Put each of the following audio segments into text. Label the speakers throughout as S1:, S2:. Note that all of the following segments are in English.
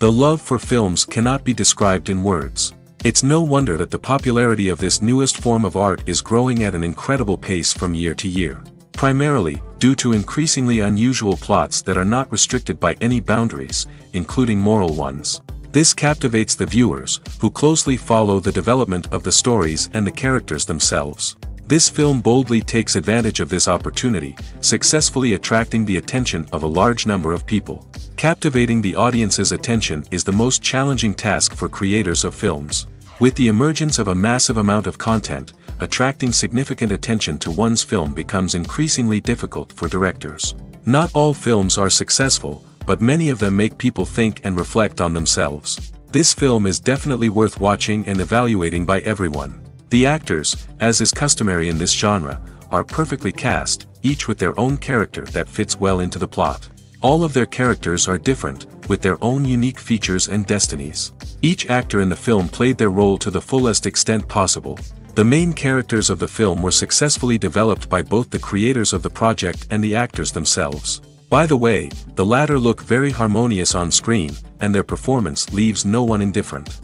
S1: The love for films cannot be described in words. It's no wonder that the popularity of this newest form of art is growing at an incredible pace from year to year. Primarily, due to increasingly unusual plots that are not restricted by any boundaries, including moral ones. This captivates the viewers, who closely follow the development of the stories and the characters themselves. This film boldly takes advantage of this opportunity, successfully attracting the attention of a large number of people. Captivating the audience's attention is the most challenging task for creators of films. With the emergence of a massive amount of content, attracting significant attention to one's film becomes increasingly difficult for directors. Not all films are successful, but many of them make people think and reflect on themselves. This film is definitely worth watching and evaluating by everyone. The actors, as is customary in this genre, are perfectly cast, each with their own character that fits well into the plot. All of their characters are different, with their own unique features and destinies. Each actor in the film played their role to the fullest extent possible. The main characters of the film were successfully developed by both the creators of the project and the actors themselves. By the way, the latter look very harmonious on screen, and their performance leaves no one indifferent.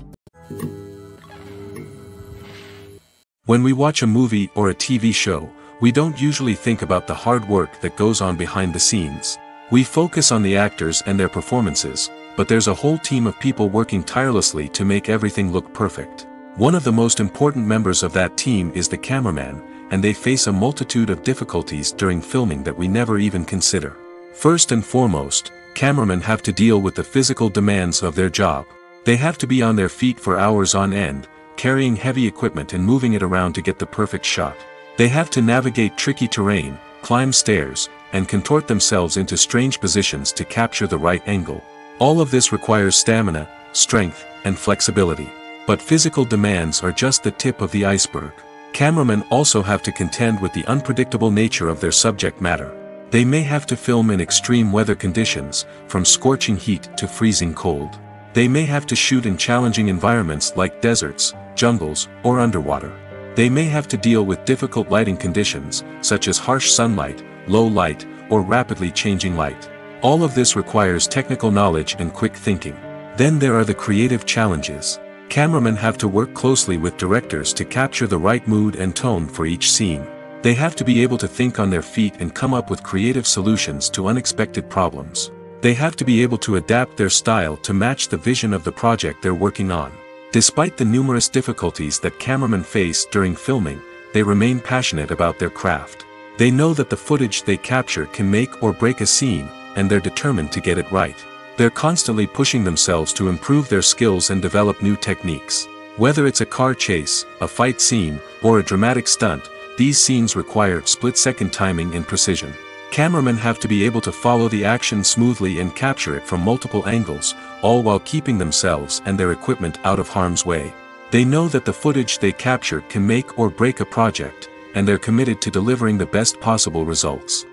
S1: When we watch a movie or a TV show, we don't usually think about the hard work that goes on behind the scenes. We focus on the actors and their performances, but there's a whole team of people working tirelessly to make everything look perfect. One of the most important members of that team is the cameraman, and they face a multitude of difficulties during filming that we never even consider. First and foremost, cameramen have to deal with the physical demands of their job. They have to be on their feet for hours on end, carrying heavy equipment and moving it around to get the perfect shot. They have to navigate tricky terrain, climb stairs, and contort themselves into strange positions to capture the right angle. All of this requires stamina, strength, and flexibility. But physical demands are just the tip of the iceberg. Cameramen also have to contend with the unpredictable nature of their subject matter. They may have to film in extreme weather conditions, from scorching heat to freezing cold. They may have to shoot in challenging environments like deserts, jungles, or underwater. They may have to deal with difficult lighting conditions, such as harsh sunlight, low light, or rapidly changing light. All of this requires technical knowledge and quick thinking. Then there are the creative challenges. Cameramen have to work closely with directors to capture the right mood and tone for each scene. They have to be able to think on their feet and come up with creative solutions to unexpected problems. They have to be able to adapt their style to match the vision of the project they're working on. Despite the numerous difficulties that cameramen face during filming, they remain passionate about their craft. They know that the footage they capture can make or break a scene, and they're determined to get it right. They're constantly pushing themselves to improve their skills and develop new techniques. Whether it's a car chase, a fight scene, or a dramatic stunt, these scenes require split-second timing and precision. Cameramen have to be able to follow the action smoothly and capture it from multiple angles, all while keeping themselves and their equipment out of harm's way. They know that the footage they capture can make or break a project, and they're committed to delivering the best possible results.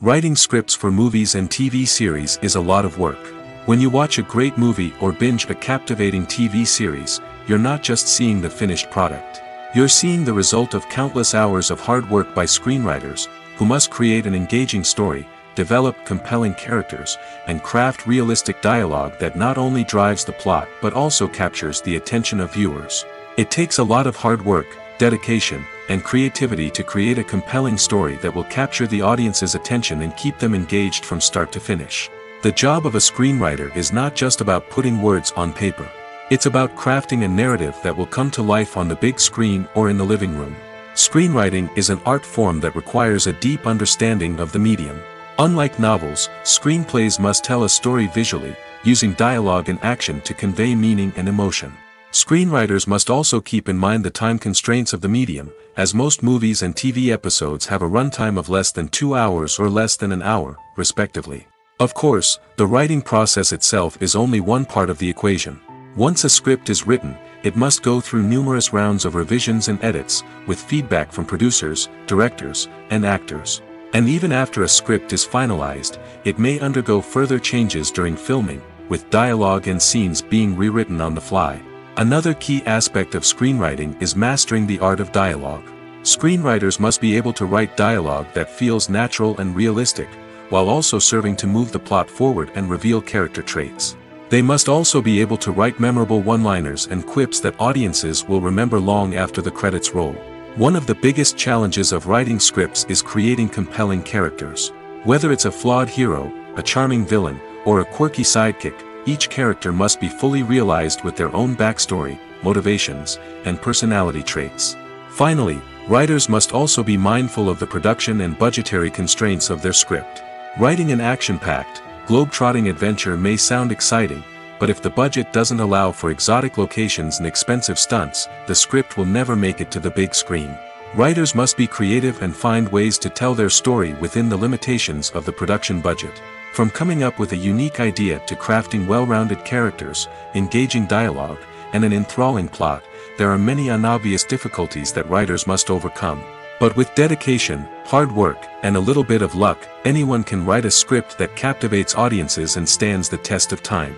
S1: Writing scripts for movies and TV series is a lot of work. When you watch a great movie or binge a captivating TV series, you're not just seeing the finished product. You're seeing the result of countless hours of hard work by screenwriters, who must create an engaging story, develop compelling characters, and craft realistic dialogue that not only drives the plot but also captures the attention of viewers. It takes a lot of hard work, dedication, and creativity to create a compelling story that will capture the audience's attention and keep them engaged from start to finish. The job of a screenwriter is not just about putting words on paper. It's about crafting a narrative that will come to life on the big screen or in the living room. Screenwriting is an art form that requires a deep understanding of the medium. Unlike novels, screenplays must tell a story visually, using dialogue and action to convey meaning and emotion. Screenwriters must also keep in mind the time constraints of the medium, as most movies and TV episodes have a runtime of less than 2 hours or less than an hour, respectively. Of course, the writing process itself is only one part of the equation. Once a script is written, it must go through numerous rounds of revisions and edits, with feedback from producers, directors, and actors. And even after a script is finalized, it may undergo further changes during filming, with dialogue and scenes being rewritten on the fly. Another key aspect of screenwriting is mastering the art of dialogue. Screenwriters must be able to write dialogue that feels natural and realistic, while also serving to move the plot forward and reveal character traits. They must also be able to write memorable one-liners and quips that audiences will remember long after the credits roll. One of the biggest challenges of writing scripts is creating compelling characters. Whether it's a flawed hero, a charming villain, or a quirky sidekick, each character must be fully realized with their own backstory, motivations, and personality traits. Finally, writers must also be mindful of the production and budgetary constraints of their script. Writing an action-packed, globe-trotting adventure may sound exciting, but if the budget doesn't allow for exotic locations and expensive stunts, the script will never make it to the big screen. Writers must be creative and find ways to tell their story within the limitations of the production budget. From coming up with a unique idea to crafting well-rounded characters, engaging dialogue, and an enthralling plot, there are many unobvious difficulties that writers must overcome. But with dedication, hard work, and a little bit of luck, anyone can write a script that captivates audiences and stands the test of time.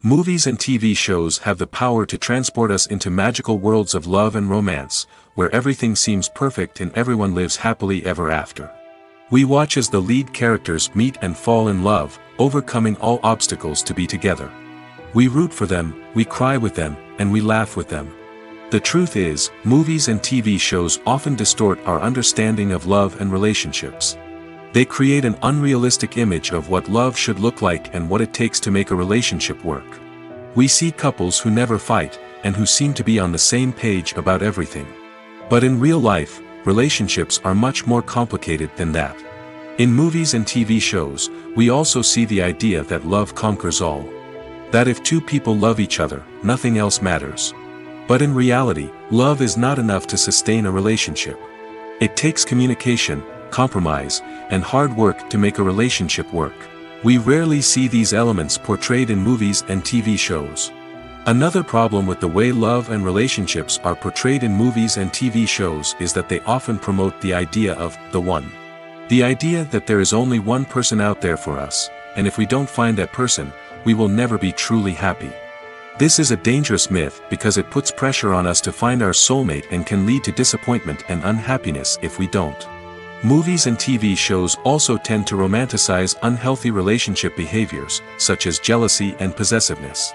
S1: Movies and TV shows have the power to transport us into magical worlds of love and romance, where everything seems perfect and everyone lives happily ever after. We watch as the lead characters meet and fall in love, overcoming all obstacles to be together. We root for them, we cry with them, and we laugh with them. The truth is, movies and TV shows often distort our understanding of love and relationships. They create an unrealistic image of what love should look like and what it takes to make a relationship work. We see couples who never fight, and who seem to be on the same page about everything. But in real life, relationships are much more complicated than that. In movies and TV shows, we also see the idea that love conquers all. That if two people love each other, nothing else matters. But in reality, love is not enough to sustain a relationship. It takes communication, compromise, and hard work to make a relationship work. We rarely see these elements portrayed in movies and TV shows. Another problem with the way love and relationships are portrayed in movies and TV shows is that they often promote the idea of the one. The idea that there is only one person out there for us, and if we don't find that person, we will never be truly happy. This is a dangerous myth because it puts pressure on us to find our soulmate and can lead to disappointment and unhappiness if we don't. Movies and TV shows also tend to romanticize unhealthy relationship behaviors, such as jealousy and possessiveness.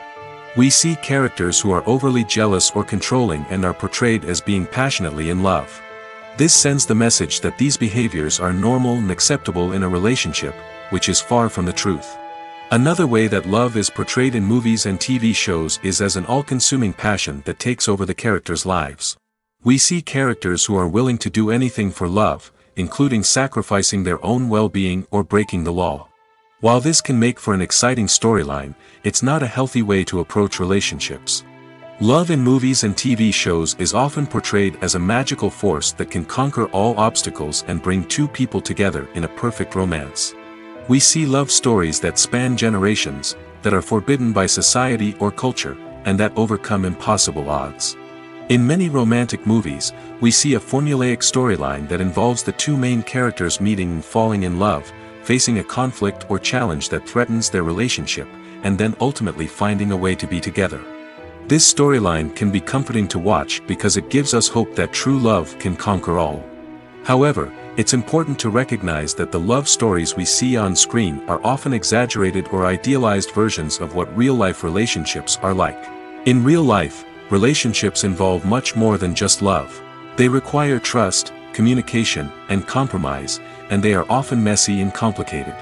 S1: We see characters who are overly jealous or controlling and are portrayed as being passionately in love. This sends the message that these behaviors are normal and acceptable in a relationship, which is far from the truth. Another way that love is portrayed in movies and TV shows is as an all-consuming passion that takes over the characters' lives. We see characters who are willing to do anything for love, including sacrificing their own well-being or breaking the law. While this can make for an exciting storyline, it's not a healthy way to approach relationships. Love in movies and TV shows is often portrayed as a magical force that can conquer all obstacles and bring two people together in a perfect romance. We see love stories that span generations, that are forbidden by society or culture, and that overcome impossible odds. In many romantic movies, we see a formulaic storyline that involves the two main characters meeting and falling in love, facing a conflict or challenge that threatens their relationship, and then ultimately finding a way to be together. This storyline can be comforting to watch because it gives us hope that true love can conquer all. However, it's important to recognize that the love stories we see on screen are often exaggerated or idealized versions of what real-life relationships are like. In real life, relationships involve much more than just love. They require trust, communication, and compromise, and they are often messy and complicated.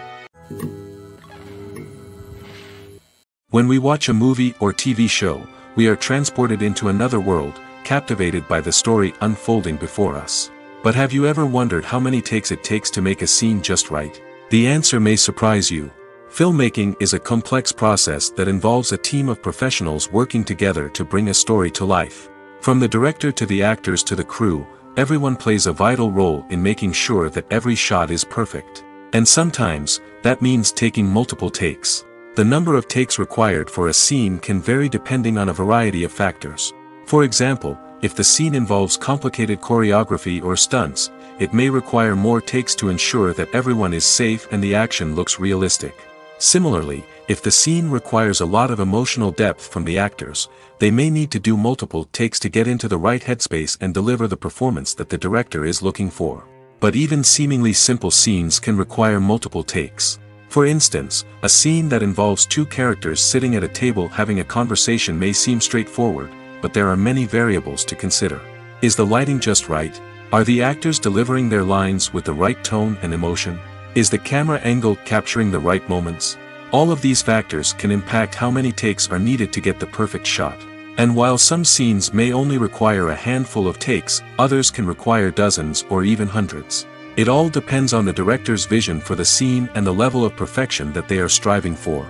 S1: When we watch a movie or TV show, we are transported into another world, captivated by the story unfolding before us. But have you ever wondered how many takes it takes to make a scene just right? The answer may surprise you. Filmmaking is a complex process that involves a team of professionals working together to bring a story to life. From the director to the actors to the crew, everyone plays a vital role in making sure that every shot is perfect. And sometimes, that means taking multiple takes. The number of takes required for a scene can vary depending on a variety of factors. For example, if the scene involves complicated choreography or stunts, it may require more takes to ensure that everyone is safe and the action looks realistic. Similarly, if the scene requires a lot of emotional depth from the actors, they may need to do multiple takes to get into the right headspace and deliver the performance that the director is looking for. but even seemingly simple scenes can require multiple takes. For instance, a scene that involves two characters sitting at a table having a conversation may seem straightforward, but there are many variables to consider. Is the lighting just right? Are the actors delivering their lines with the right tone and emotion? Is the camera angle capturing the right moments? All of these factors can impact how many takes are needed to get the perfect shot. And while some scenes may only require a handful of takes, others can require dozens or even hundreds. It all depends on the director's vision for the scene and the level of perfection that they are striving for.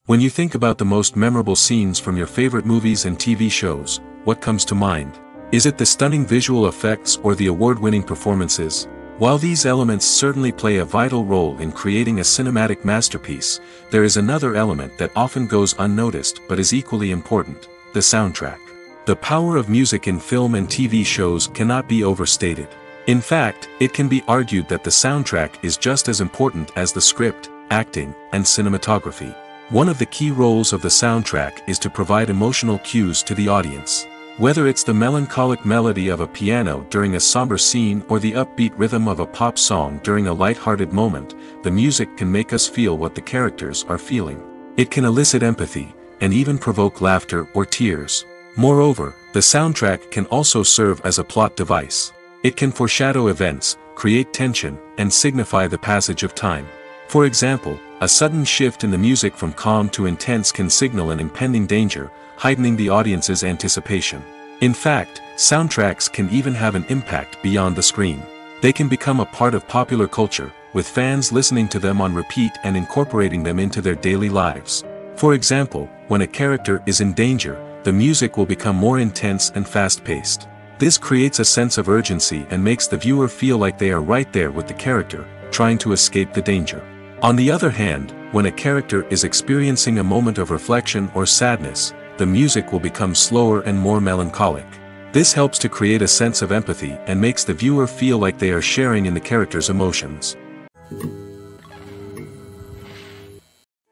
S1: When you think about the most memorable scenes from your favorite movies and TV shows, what comes to mind? Is it the stunning visual effects or the award-winning performances? While these elements certainly play a vital role in creating a cinematic masterpiece, there is another element that often goes unnoticed but is equally important: the soundtrack. The power of music in film and TV shows cannot be overstated. In fact, it can be argued that the soundtrack is just as important as the script, acting, and cinematography. One of the key roles of the soundtrack is to provide emotional cues to the audience. Whether it's the melancholic melody of a piano during a somber scene or the upbeat rhythm of a pop song during a light-hearted moment, the music can make us feel what the characters are feeling. It can elicit empathy, and even provoke laughter or tears. Moreover, the soundtrack can also serve as a plot device. It can foreshadow events, create tension, and signify the passage of time. For example, a sudden shift in the music from calm to intense can signal an impending danger, heightening the audience's anticipation. In fact, soundtracks can even have an impact beyond the screen. They can become a part of popular culture, with fans listening to them on repeat and incorporating them into their daily lives. For example, when a character is in danger, the music will become more intense and fast-paced. This creates a sense of urgency and makes the viewer feel like they are right there with the character, trying to escape the danger. On the other hand, when a character is experiencing a moment of reflection or sadness, the music will become slower and more melancholic. This helps to create a sense of empathy and makes the viewer feel like they are sharing in the character's emotions.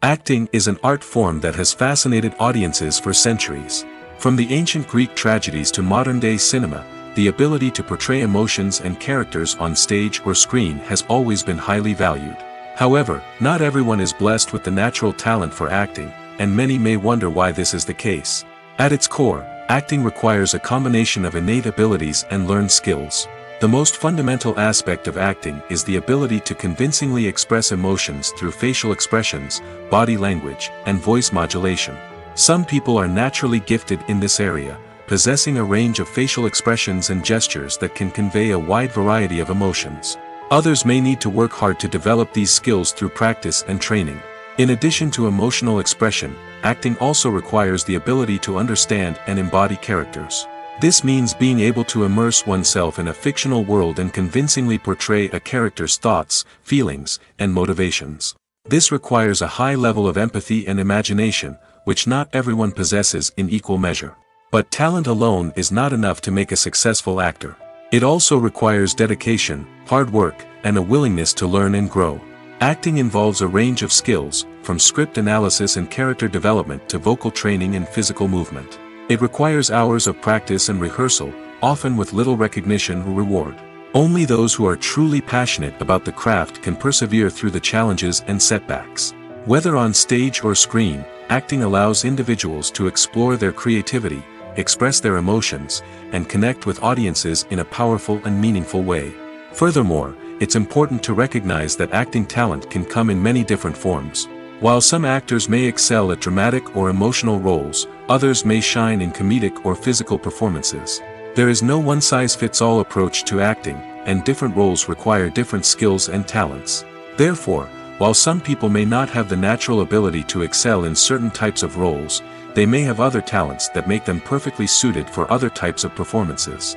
S1: Acting is an art form that has fascinated audiences for centuries. From the ancient Greek tragedies to modern-day cinema, the ability to portray emotions and characters on stage or screen has always been highly valued. However, not everyone is blessed with the natural talent for acting, and many may wonder why this is the case. At its core, acting requires a combination of innate abilities and learned skills. The most fundamental aspect of acting is the ability to convincingly express emotions through facial expressions, body language, and voice modulation. Some people are naturally gifted in this area, possessing a range of facial expressions and gestures that can convey a wide variety of emotions. Others may need to work hard to develop these skills through practice and training. In addition to emotional expression, acting also requires the ability to understand and embody characters. This means being able to immerse oneself in a fictional world and convincingly portray a character's thoughts, feelings, and motivations. This requires a high level of empathy and imagination, which not everyone possesses in equal measure. But talent alone is not enough to make a successful actor. It also requires dedication, hard work, and a willingness to learn and grow. Acting involves a range of skills, from script analysis and character development to vocal training and physical movement. It requires hours of practice and rehearsal, often with little recognition or reward. Only those who are truly passionate about the craft can persevere through the challenges and setbacks. Whether on stage or screen, acting allows individuals to explore their creativity, express their emotions, and connect with audiences in a powerful and meaningful way. Furthermore, it's important to recognize that acting talent can come in many different forms. While some actors may excel at dramatic or emotional roles, others may shine in comedic or physical performances. There is no one-size-fits-all approach to acting, and different roles require different skills and talents. Therefore, while some people may not have the natural ability to excel in certain types of roles, they may have other talents that make them perfectly suited for other types of performances.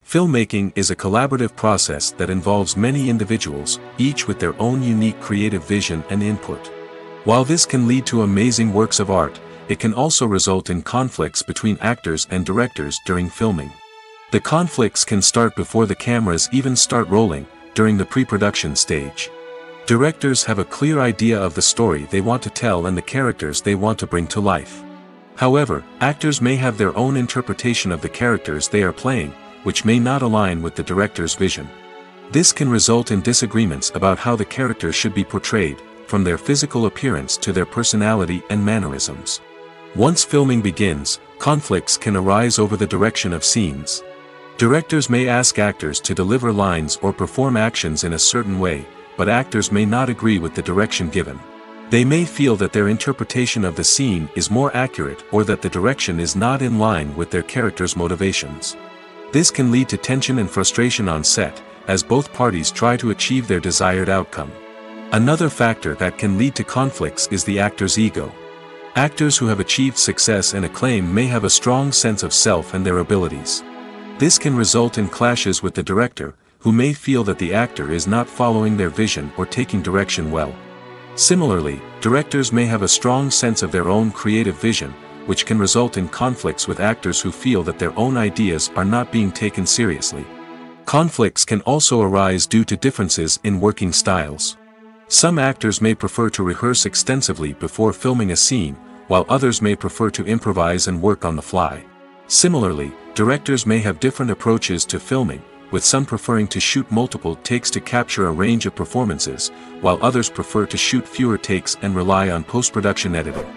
S1: Filmmaking is a collaborative process that involves many individuals, each with their own unique creative vision and input. While this can lead to amazing works of art, it can also result in conflicts between actors and directors during filming. The conflicts can start before the cameras even start rolling, during the pre-production stage. Directors have a clear idea of the story they want to tell and the characters they want to bring to life. However, actors may have their own interpretation of the characters they are playing, which may not align with the director's vision. This can result in disagreements about how the character should be portrayed, from their physical appearance to their personality and mannerisms. Once filming begins, conflicts can arise over the direction of scenes. Directors may ask actors to deliver lines or perform actions in a certain way, but actors may not agree with the direction given. They may feel that their interpretation of the scene is more accurate or that the direction is not in line with their character's motivations. This can lead to tension and frustration on set, as both parties try to achieve their desired outcome. Another factor that can lead to conflicts is the actor's ego. Actors who have achieved success and acclaim may have a strong sense of self and their abilities. This can result in clashes with the director, who may feel that the actor is not following their vision or taking direction well. Similarly, directors may have a strong sense of their own creative vision, which can result in conflicts with actors who feel that their own ideas are not being taken seriously. Conflicts can also arise due to differences in working styles. Some actors may prefer to rehearse extensively before filming a scene, while others may prefer to improvise and work on the fly. Similarly, directors may have different approaches to filming, with some preferring to shoot multiple takes to capture a range of performances, while others prefer to shoot fewer takes and rely on post-production editing.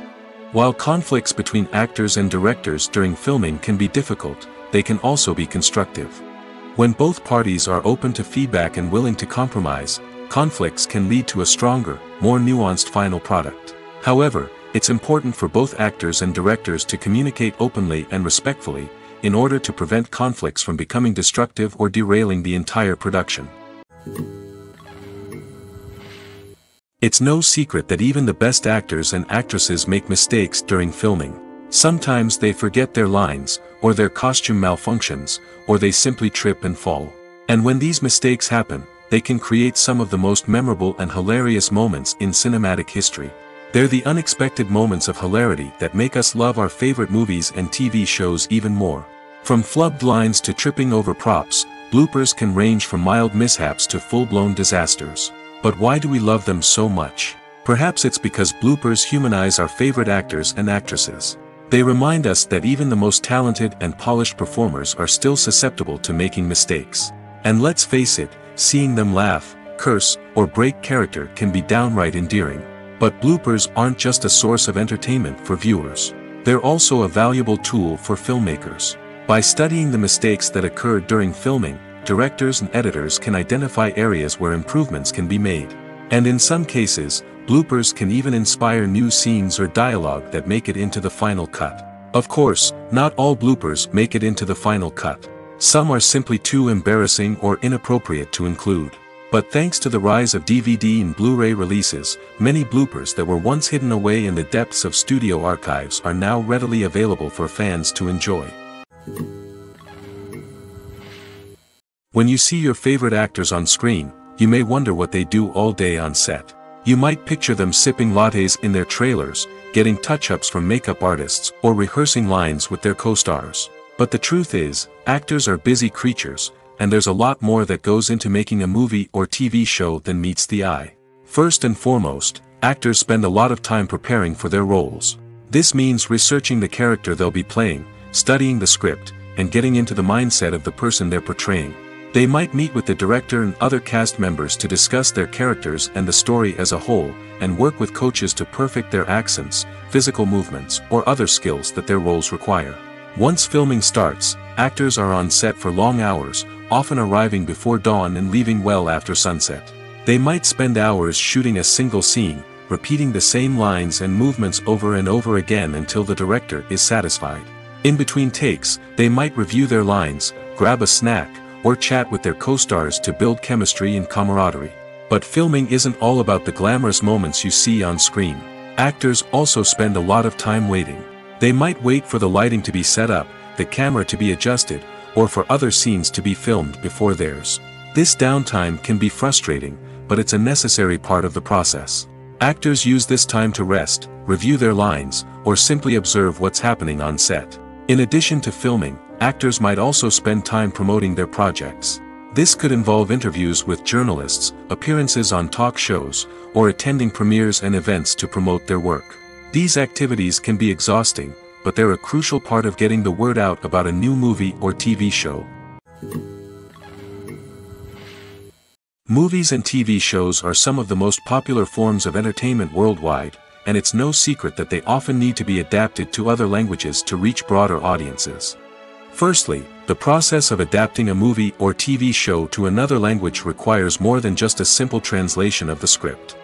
S1: While conflicts between actors and directors during filming can be difficult, they can also be constructive. When both parties are open to feedback and willing to compromise, conflicts can lead to a stronger, more nuanced final product. However, it's important for both actors and directors to communicate openly and respectfully, in order to prevent conflicts from becoming destructive or derailing the entire production. It's no secret that even the best actors and actresses make mistakes during filming. Sometimes they forget their lines, or their costume malfunctions, or they simply trip and fall. And when these mistakes happen, they can create some of the most memorable and hilarious moments in cinematic history. They're the unexpected moments of hilarity that make us love our favorite movies and TV shows even more. From flubbed lines to tripping over props, bloopers can range from mild mishaps to full-blown disasters. But why do we love them so much? Perhaps it's because bloopers humanize our favorite actors and actresses. They remind us that even the most talented and polished performers are still susceptible to making mistakes. And let's face it, seeing them laugh, curse, or break character can be downright endearing. But bloopers aren't just a source of entertainment for viewers. They're also a valuable tool for filmmakers. By studying the mistakes that occurred during filming, directors and editors can identify areas where improvements can be made. And in some cases, bloopers can even inspire new scenes or dialogue that make it into the final cut. Of course, not all bloopers make it into the final cut. Some are simply too embarrassing or inappropriate to include. But thanks to the rise of DVD and Blu-ray releases, many bloopers that were once hidden away in the depths of studio archives are now readily available for fans to enjoy. When you see your favorite actors on screen, you may wonder what they do all day on set. You might picture them sipping lattes in their trailers, getting touch-ups from makeup artists, or rehearsing lines with their co-stars. But the truth is, actors are busy creatures, and there's a lot more that goes into making a movie or TV show than meets the eye. First and foremost, actors spend a lot of time preparing for their roles. This means researching the character they'll be playing, studying the script, and getting into the mindset of the person they're portraying. They might meet with the director and other cast members to discuss their characters and the story as a whole, and work with coaches to perfect their accents, physical movements, or other skills that their roles require. Once filming starts, actors are on set for long hours, often arriving before dawn and leaving well after sunset. They might spend hours shooting a single scene, repeating the same lines and movements over and over again until the director is satisfied. In between takes, they might review their lines, grab a snack, or chat with their co-stars to build chemistry and camaraderie. But filming isn't all about the glamorous moments you see on screen. Actors also spend a lot of time waiting. They might wait for the lighting to be set up, the camera to be adjusted, or for other scenes to be filmed before theirs. This downtime can be frustrating, but it's a necessary part of the process. Actors use this time to rest, review their lines, or simply observe what's happening on set. In addition to filming, actors might also spend time promoting their projects. This could involve interviews with journalists, appearances on talk shows, or attending premieres and events to promote their work. These activities can be exhausting, but they're a crucial part of getting the word out about a new movie or TV show. Movies and TV shows are some of the most popular forms of entertainment worldwide, and it's no secret that they often need to be adapted to other languages to reach broader audiences. Firstly, the process of adapting a movie or TV show to another language requires more than just a simple translation of the script.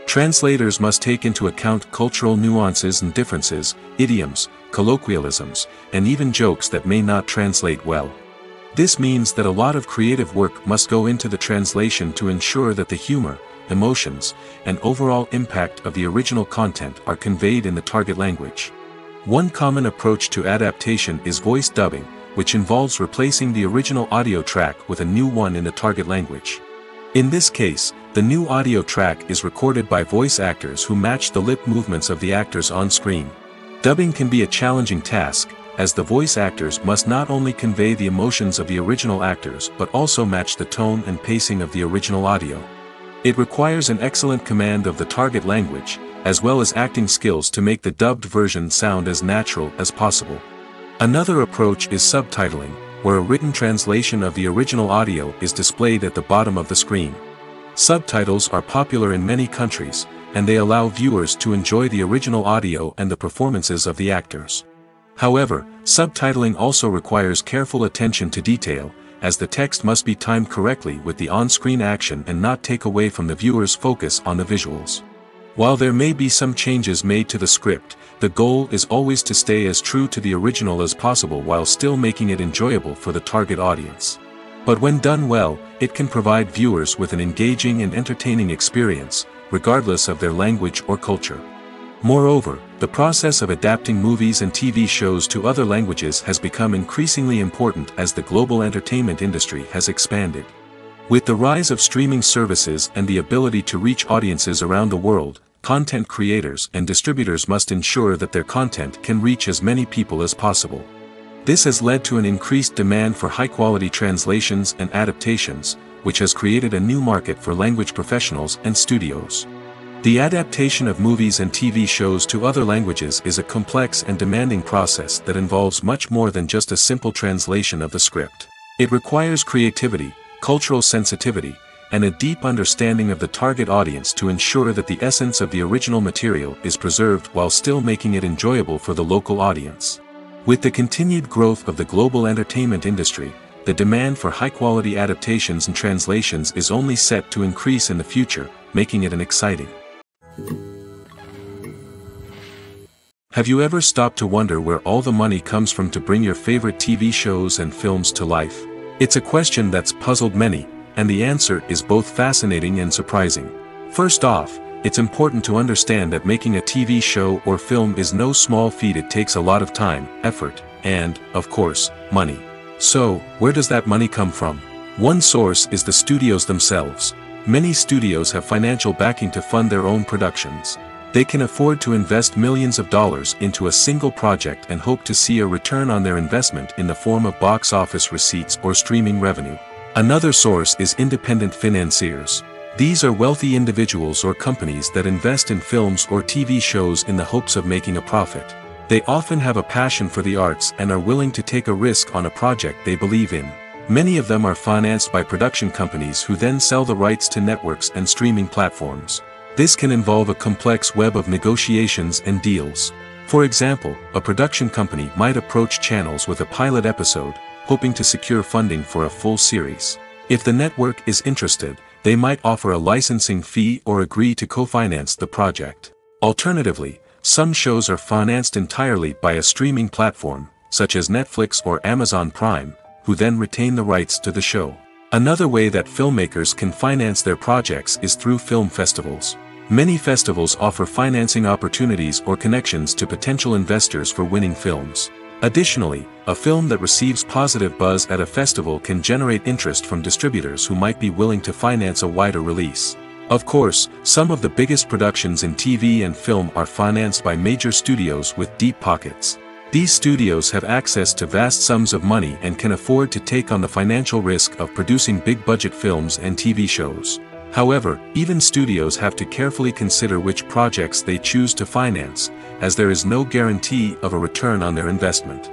S1: Translators must take into account cultural nuances and differences, idioms, colloquialisms, and even jokes that may not translate well. This means that a lot of creative work must go into the translation to ensure that the humor, emotions, and overall impact of the original content are conveyed in the target language. One common approach to adaptation is voice dubbing, which involves replacing the original audio track with a new one in the target language. In this case, the new audio track is recorded by voice actors who match the lip movements of the actors on screen. Dubbing can be a challenging task, as the voice actors must not only convey the emotions of the original actors but also match the tone and pacing of the original audio. It requires an excellent command of the target language, as well as acting skills to make the dubbed version sound as natural as possible. Another approach is subtitling, where a written translation of the original audio is displayed at the bottom of the screen. Subtitles are popular in many countries, and they allow viewers to enjoy the original audio and the performances of the actors. However, subtitling also requires careful attention to detail, as the text must be timed correctly with the on-screen action and not take away from the viewer's focus on the visuals. While there may be some changes made to the script, the goal is always to stay as true to the original as possible while still making it enjoyable for the target audience. But when done well, it can provide viewers with an engaging and entertaining experience, regardless of their language or culture. Moreover, the process of adapting movies and TV shows to other languages has become increasingly important as the global entertainment industry has expanded. With the rise of streaming services and the ability to reach audiences around the world, content creators and distributors must ensure that their content can reach as many people as possible. This has led to an increased demand for high-quality translations and adaptations, which has created a new market for language professionals and studios. The adaptation of movies and TV shows to other languages is a complex and demanding process that involves much more than just a simple translation of the script. It requires creativity, cultural sensitivity, and a deep understanding of the target audience to ensure that the essence of the original material is preserved while still making it enjoyable for the local audience. With the continued growth of the global entertainment industry, the demand for high-quality adaptations and translations is only set to increase in the future, making it an exciting. Have you ever stopped to wonder where all the money comes from to bring your favorite TV shows and films to life? It's a question that's puzzled many, and the answer is both fascinating and surprising. First off, it's important to understand that making a TV show or film is no small feat. It takes a lot of time, effort, and, of course, money. So, where does that money come from? One source is the studios themselves. Many studios have financial backing to fund their own productions. They can afford to invest millions of dollars into a single project and hope to see a return on their investment in the form of box office receipts or streaming revenue. Another source is independent financiers. These are wealthy individuals or companies that invest in films or TV shows in the hopes of making a profit. They often have a passion for the arts and are willing to take a risk on a project they believe in. Many of them are financed by production companies who then sell the rights to networks and streaming platforms. This can involve a complex web of negotiations and deals. For example, a production company might approach channels with a pilot episode, hoping to secure funding for a full series. If the network is interested, they might offer a licensing fee or agree to co-finance the project. Alternatively, some shows are financed entirely by a streaming platform, such as Netflix or Amazon Prime, who then retain the rights to the show. Another way that filmmakers can finance their projects is through film festivals. Many festivals offer financing opportunities or connections to potential investors for winning films. Additionally, a film that receives positive buzz at a festival can generate interest from distributors who might be willing to finance a wider release. Of course, some of the biggest productions in TV and film are financed by major studios with deep pockets. These studios have access to vast sums of money and can afford to take on the financial risk of producing big-budget films and TV shows. However, even studios have to carefully consider which projects they choose to finance, as there is no guarantee of a return on their investment.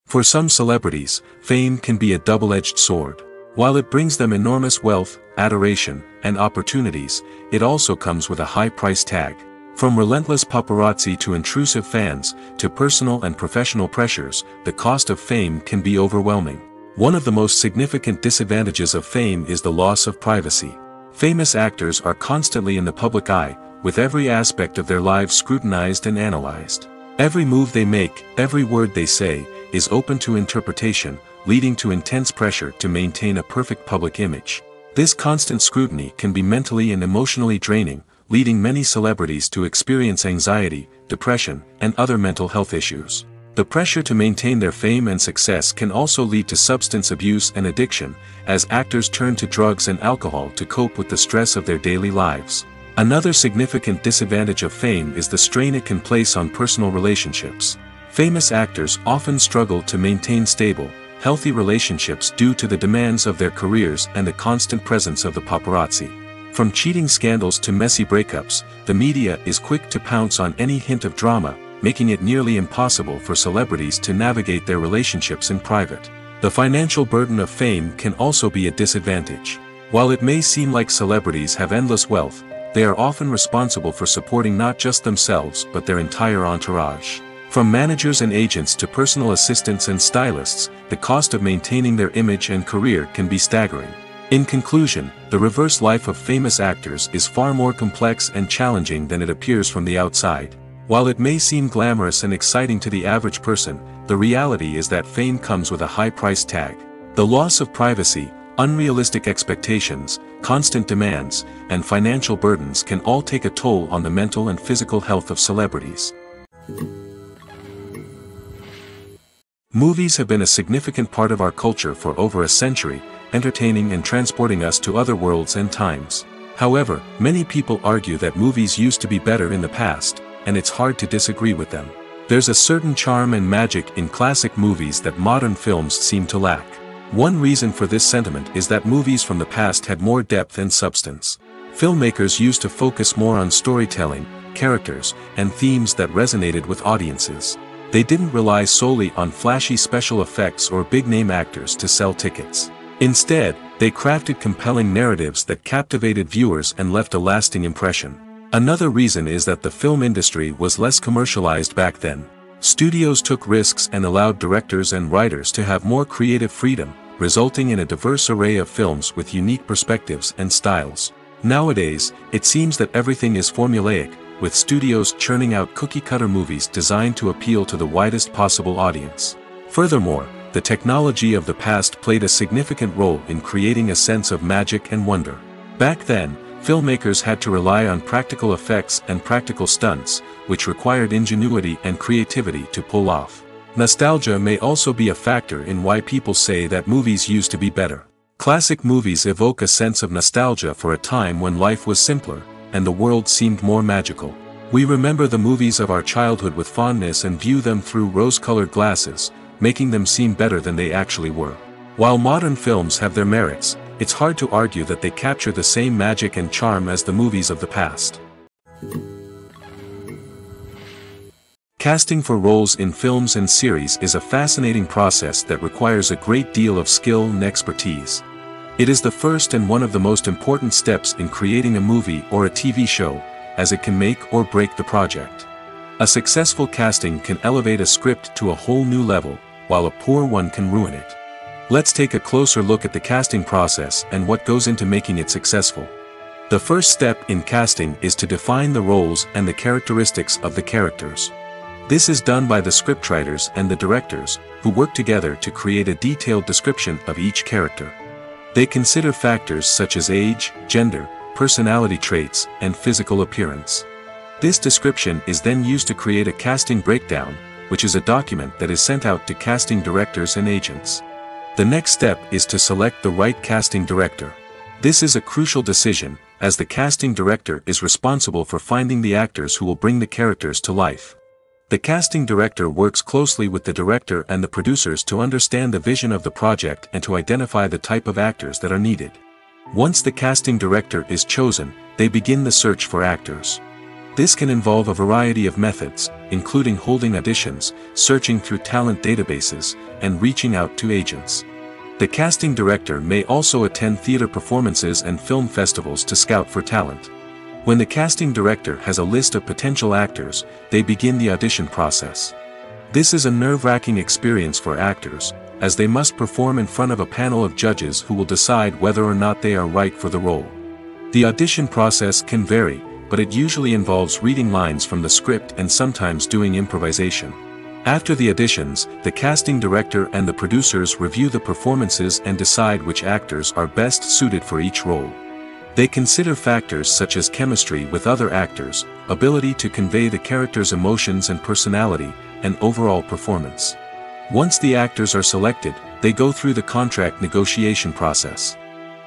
S1: For some celebrities, fame can be a double-edged sword. While it brings them enormous wealth, adoration, and opportunities, it also comes with a high price tag. From relentless paparazzi to intrusive fans, to personal and professional pressures, the cost of fame can be overwhelming. One of the most significant disadvantages of fame is the loss of privacy. Famous actors are constantly in the public eye, with every aspect of their lives scrutinized and analyzed. Every move they make, every word they say, is open to interpretation, leading to intense pressure to maintain a perfect public image. This constant scrutiny can be mentally and emotionally draining, leading many celebrities to experience anxiety, depression, and other mental health issues. The pressure to maintain their fame and success can also lead to substance abuse and addiction, as actors turn to drugs and alcohol to cope with the stress of their daily lives. Another significant disadvantage of fame is the strain it can place on personal relationships. Famous actors often struggle to maintain stable, healthy relationships due to the demands of their careers and the constant presence of the paparazzi. From cheating scandals to messy breakups, the media is quick to pounce on any hint of drama, making it nearly impossible for celebrities to navigate their relationships in private. The financial burden of fame can also be a disadvantage. While it may seem like celebrities have endless wealth, they are often responsible for supporting not just themselves but their entire entourage. From managers and agents to personal assistants and stylists, the cost of maintaining their image and career can be staggering. In conclusion, the reverse life of famous actors is far more complex and challenging than it appears from the outside. While it may seem glamorous and exciting to the average person, the reality is that fame comes with a high price tag. The loss of privacy, unrealistic expectations, constant demands, and financial burdens can all take a toll on the mental and physical health of celebrities. Movies have been a significant part of our culture for over a century, entertaining and transporting us to other worlds and times. However, many people argue that movies used to be better in the past, and it's hard to disagree with them. There's a certain charm and magic in classic movies that modern films seem to lack. One reason for this sentiment is that movies from the past had more depth and substance. Filmmakers used to focus more on storytelling, characters, and themes that resonated with audiences. They didn't rely solely on flashy special effects or big-name actors to sell tickets. Instead, they crafted compelling narratives that captivated viewers and left a lasting impression. Another reason is that the film industry was less commercialized back then. Studios took risks and allowed directors and writers to have more creative freedom, resulting in a diverse array of films with unique perspectives and styles. Nowadays, it seems that everything is formulaic, with studios churning out cookie-cutter movies designed to appeal to the widest possible audience. Furthermore, the technology of the past played a significant role in creating a sense of magic and wonder. Back then, filmmakers had to rely on practical effects and practical stunts, which required ingenuity and creativity to pull off. Nostalgia may also be a factor in why people say that movies used to be better. Classic movies evoke a sense of nostalgia for a time when life was simpler, and the world seemed more magical. We remember the movies of our childhood with fondness and view them through rose-colored glasses, making them seem better than they actually were. While modern films have their merits, it's hard to argue that they capture the same magic and charm as the movies of the past. Casting for roles in films and series is a fascinating process that requires a great deal of skill and expertise. It is the first and one of the most important steps in creating a movie or a TV show, as it can make or break the project. A successful casting can elevate a script to a whole new level, while a poor one can ruin it. Let's take a closer look at the casting process and what goes into making it successful. The first step in casting is to define the roles and the characteristics of the characters. This is done by the scriptwriters and the directors, who work together to create a detailed description of each character. They consider factors such as age, gender, personality traits, and physical appearance. This description is then used to create a casting breakdown, which is a document that is sent out to casting directors and agents. The next step is to select the right casting director. This is a crucial decision, as the casting director is responsible for finding the actors who will bring the characters to life. The casting director works closely with the director and the producers to understand the vision of the project and to identify the type of actors that are needed. Once the casting director is chosen, they begin the search for actors. This can involve a variety of methods, including holding auditions, searching through talent databases, and reaching out to agents. The casting director may also attend theater performances and film festivals to scout for talent. When the casting director has a list of potential actors, they begin the audition process. This is a nerve-wracking experience for actors, as they must perform in front of a panel of judges who will decide whether or not they are right for the role. The audition process can vary, but it usually involves reading lines from the script and sometimes doing improvisation. After the auditions, the casting director and the producers review the performances and decide which actors are best suited for each role. They consider factors such as chemistry with other actors, ability to convey the character's emotions and personality, and overall performance. Once the actors are selected, they go through the contract negotiation process.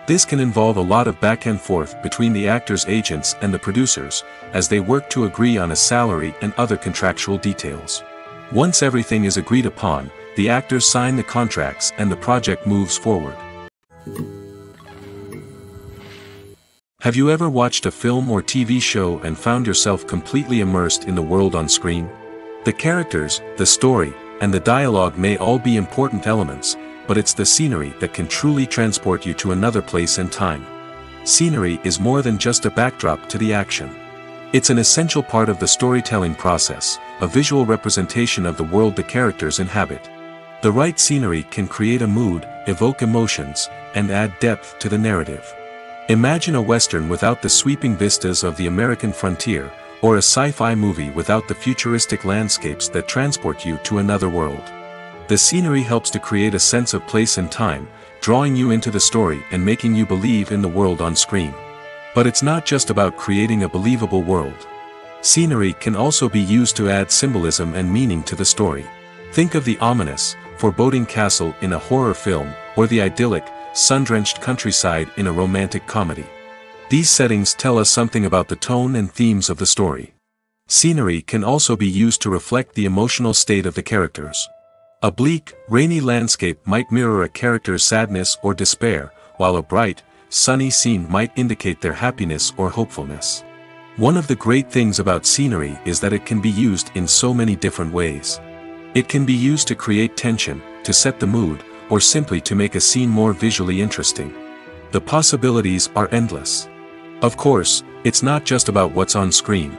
S1: This can involve a lot of back and forth between the actors' agents and the producers, as they work to agree on a salary and other contractual details. Once everything is agreed upon, the actors sign the contracts and the project moves forward. Have you ever watched a film or TV show and found yourself completely immersed in the world on screen? The characters, the story, and the dialogue may all be important elements, but it's the scenery that can truly transport you to another place and time. Scenery is more than just a backdrop to the action. It's an essential part of the storytelling process, a visual representation of the world the characters inhabit. The right scenery can create a mood, evoke emotions, and add depth to the narrative. Imagine a western without the sweeping vistas of the American frontier, or a sci-fi movie without the futuristic landscapes that transport you to another world. The scenery helps to create a sense of place and time, drawing you into the story and making you believe in the world on screen. But it's not just about creating a believable world. Scenery can also be used to add symbolism and meaning to the story. Think of the ominous, foreboding castle in a horror film, or the idyllic, sun-drenched countryside in a romantic comedy. These settings tell us something about the tone and themes of the story. Scenery can also be used to reflect the emotional state of the characters. A bleak, rainy landscape might mirror a character's sadness or despair, while a bright, sunny scene might indicate their happiness or hopefulness. One of the great things about scenery is that it can be used in so many different ways. It can be used to create tension, to set the mood, or simply to make a scene more visually interesting. The possibilities are endless. Of course, it's not just about what's on screen.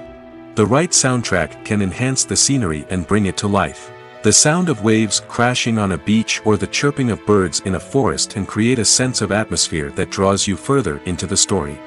S1: The right soundtrack can enhance the scenery and bring it to life. The sound of waves crashing on a beach or the chirping of birds in a forest can create a sense of atmosphere that draws you further into the story.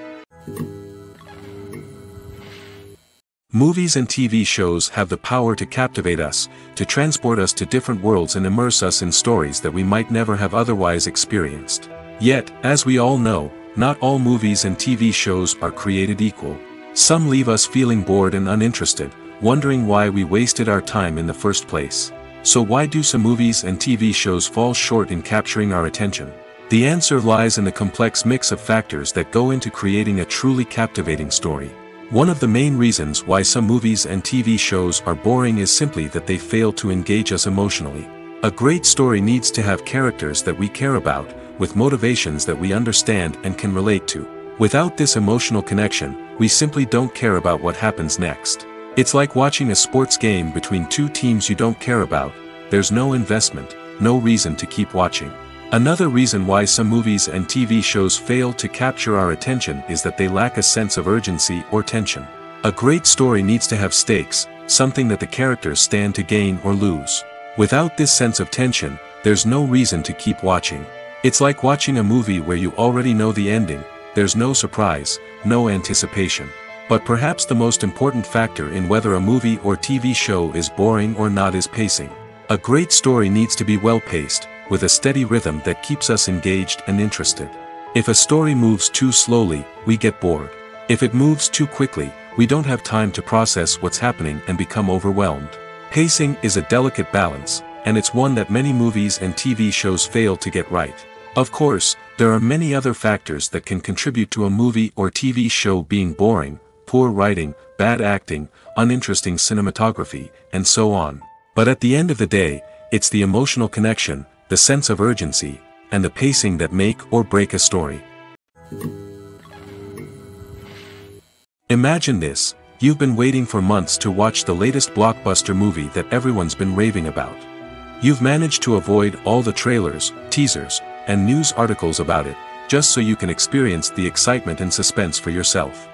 S1: Movies and TV shows have the power to captivate us, to transport us to different worlds and immerse us in stories that we might never have otherwise experienced. Yet, as we all know, not all movies and TV shows are created equal. Some leave us feeling bored and uninterested, wondering why we wasted our time in the first place. So why do some movies and TV shows fall short in capturing our attention? The answer lies in the complex mix of factors that go into creating a truly captivating story. One of the main reasons why some movies and TV shows are boring is simply that they fail to engage us emotionally. A great story needs to have characters that we care about, with motivations that we understand and can relate to. Without this emotional connection, we simply don't care about what happens next. It's like watching a sports game between two teams you don't care about. There's no investment, no reason to keep watching. Another reason why some movies and TV shows fail to capture our attention is that they lack a sense of urgency or tension. A great story needs to have stakes, something that the characters stand to gain or lose. Without this sense of tension, there's no reason to keep watching. It's like watching a movie where you already know the ending. There's no surprise, no anticipation. But perhaps the most important factor in whether a movie or TV show is boring or not is pacing. A great story needs to be well-paced, with a steady rhythm that keeps us engaged and interested. If a story moves too slowly, we get bored. If it moves too quickly, we don't have time to process what's happening and become overwhelmed. Pacing is a delicate balance, and it's one that many movies and TV shows fail to get right. Of course, there are many other factors that can contribute to a movie or TV show being boring: poor writing, bad acting, uninteresting cinematography, and so on. But at the end of the day, it's the emotional connection, the sense of urgency, and the pacing that make or break a story. Imagine this: you've been waiting for months to watch the latest blockbuster movie that everyone's been raving about. You've managed to avoid all the trailers, teasers, and news articles about it, just so you can experience the excitement and suspense for yourself.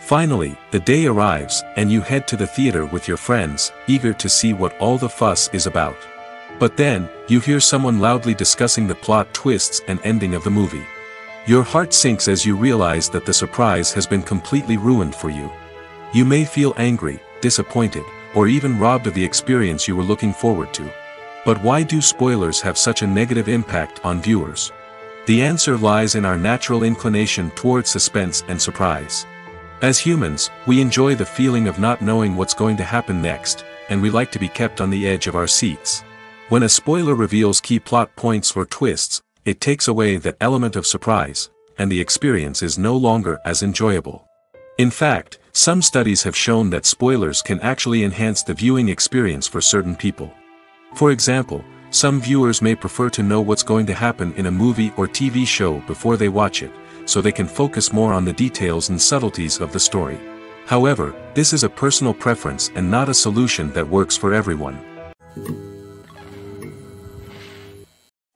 S1: Finally, the day arrives, and you head to the theater with your friends, eager to see what all the fuss is about. But then, you hear someone loudly discussing the plot twists and ending of the movie. Your heart sinks as you realize that the surprise has been completely ruined for you. You may feel angry, disappointed, or even robbed of the experience you were looking forward to. But why do spoilers have such a negative impact on viewers? The answer lies in our natural inclination towards suspense and surprise. As humans, we enjoy the feeling of not knowing what's going to happen next, and we like to be kept on the edge of our seats. When a spoiler reveals key plot points or twists, it takes away that element of surprise, and the experience is no longer as enjoyable. In fact, some studies have shown that spoilers can actually enhance the viewing experience for certain people. For example, some viewers may prefer to know what's going to happen in a movie or TV show before they watch it, so they can focus more on the details and subtleties of the story. However, this is a personal preference and not a solution that works for everyone.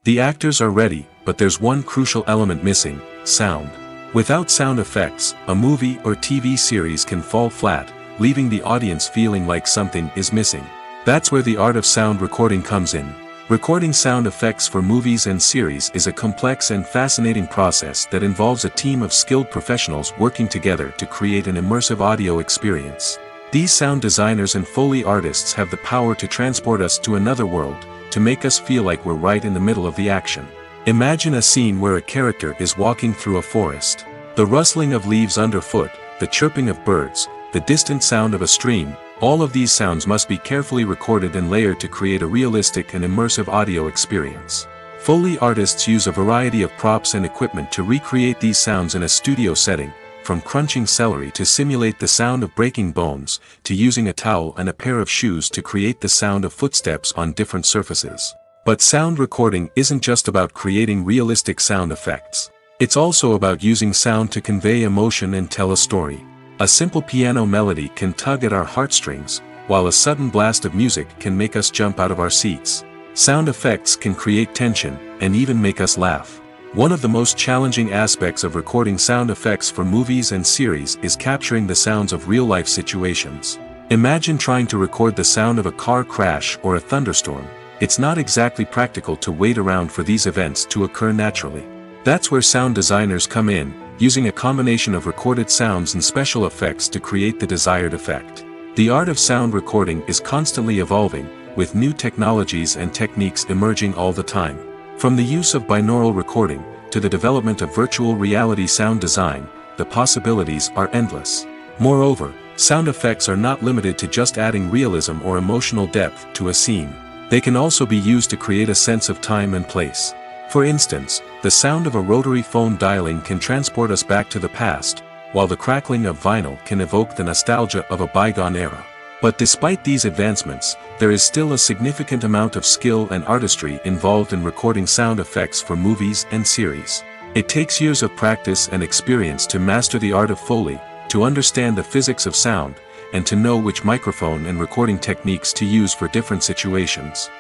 S1: The actors are ready, but there's one crucial element missing: sound. Without sound effects, a movie or TV series can fall flat, leaving the audience feeling like something is missing. That's where the art of sound recording comes in. Recording sound effects for movies and series is a complex and fascinating process that involves a team of skilled professionals working together to create an immersive audio experience. These sound designers and Foley artists have the power to transport us to another world, to make us feel like we're right in the middle of the action. Imagine a scene where a character is walking through a forest. The rustling of leaves underfoot, the chirping of birds, the distant sound of a stream, all of these sounds must be carefully recorded and layered to create a realistic and immersive audio experience. Foley artists use a variety of props and equipment to recreate these sounds in a studio setting, from crunching celery to simulate the sound of breaking bones, to using a towel and a pair of shoes to create the sound of footsteps on different surfaces. But sound recording isn't just about creating realistic sound effects. It's also about using sound to convey emotion and tell a story. A simple piano melody can tug at our heartstrings, while a sudden blast of music can make us jump out of our seats. Sound effects can create tension, and even make us laugh. One of the most challenging aspects of recording sound effects for movies and series is capturing the sounds of real-life situations. Imagine trying to record the sound of a car crash or a thunderstorm. It's not exactly practical to wait around for these events to occur naturally. That's where sound designers come in, using a combination of recorded sounds and special effects to create the desired effect. The art of sound recording is constantly evolving, with new technologies and techniques emerging all the time. From the use of binaural recording, to the development of virtual reality sound design, the possibilities are endless. Moreover, sound effects are not limited to just adding realism or emotional depth to a scene. They can also be used to create a sense of time and place. For instance, the sound of a rotary phone dialing can transport us back to the past, while the crackling of vinyl can evoke the nostalgia of a bygone era. But despite these advancements, there is still a significant amount of skill and artistry involved in recording sound effects for movies and series. It takes years of practice and experience to master the art of Foley, to understand the physics of sound, and to know which microphone and recording techniques to use for different situations.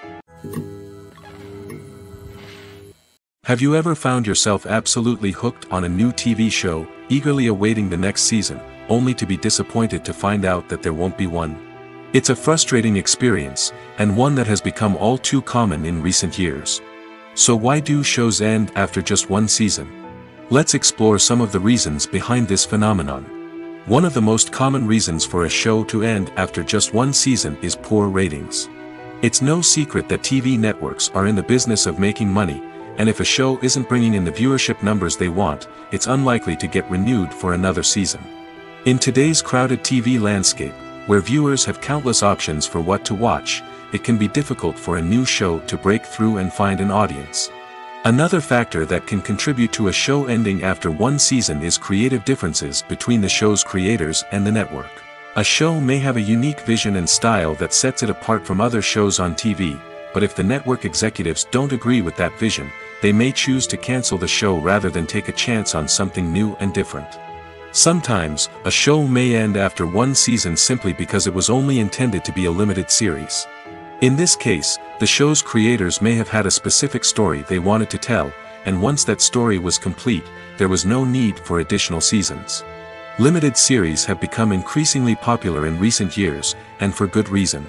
S1: Have you ever found yourself absolutely hooked on a new TV show, eagerly awaiting the next season, only to be disappointed to find out that there won't be one? It's a frustrating experience, and one that has become all too common in recent years. So why do shows end after just one season? Let's explore some of the reasons behind this phenomenon. One of the most common reasons for a show to end after just one season is poor ratings. It's no secret that TV networks are in the business of making money, and if a show isn't bringing in the viewership numbers they want, it's unlikely to get renewed for another season. In today's crowded TV landscape, where viewers have countless options for what to watch, it can be difficult for a new show to break through and find an audience. Another factor that can contribute to a show ending after one season is creative differences between the show's creators and the network. A show may have a unique vision and style that sets it apart from other shows on TV, but if the network executives don't agree with that vision, they may choose to cancel the show rather than take a chance on something new and different. Sometimes, a show may end after one season simply because it was only intended to be a limited series. In this case, the show's creators may have had a specific story they wanted to tell, and once that story was complete, there was no need for additional seasons. Limited series have become increasingly popular in recent years, and for good reason.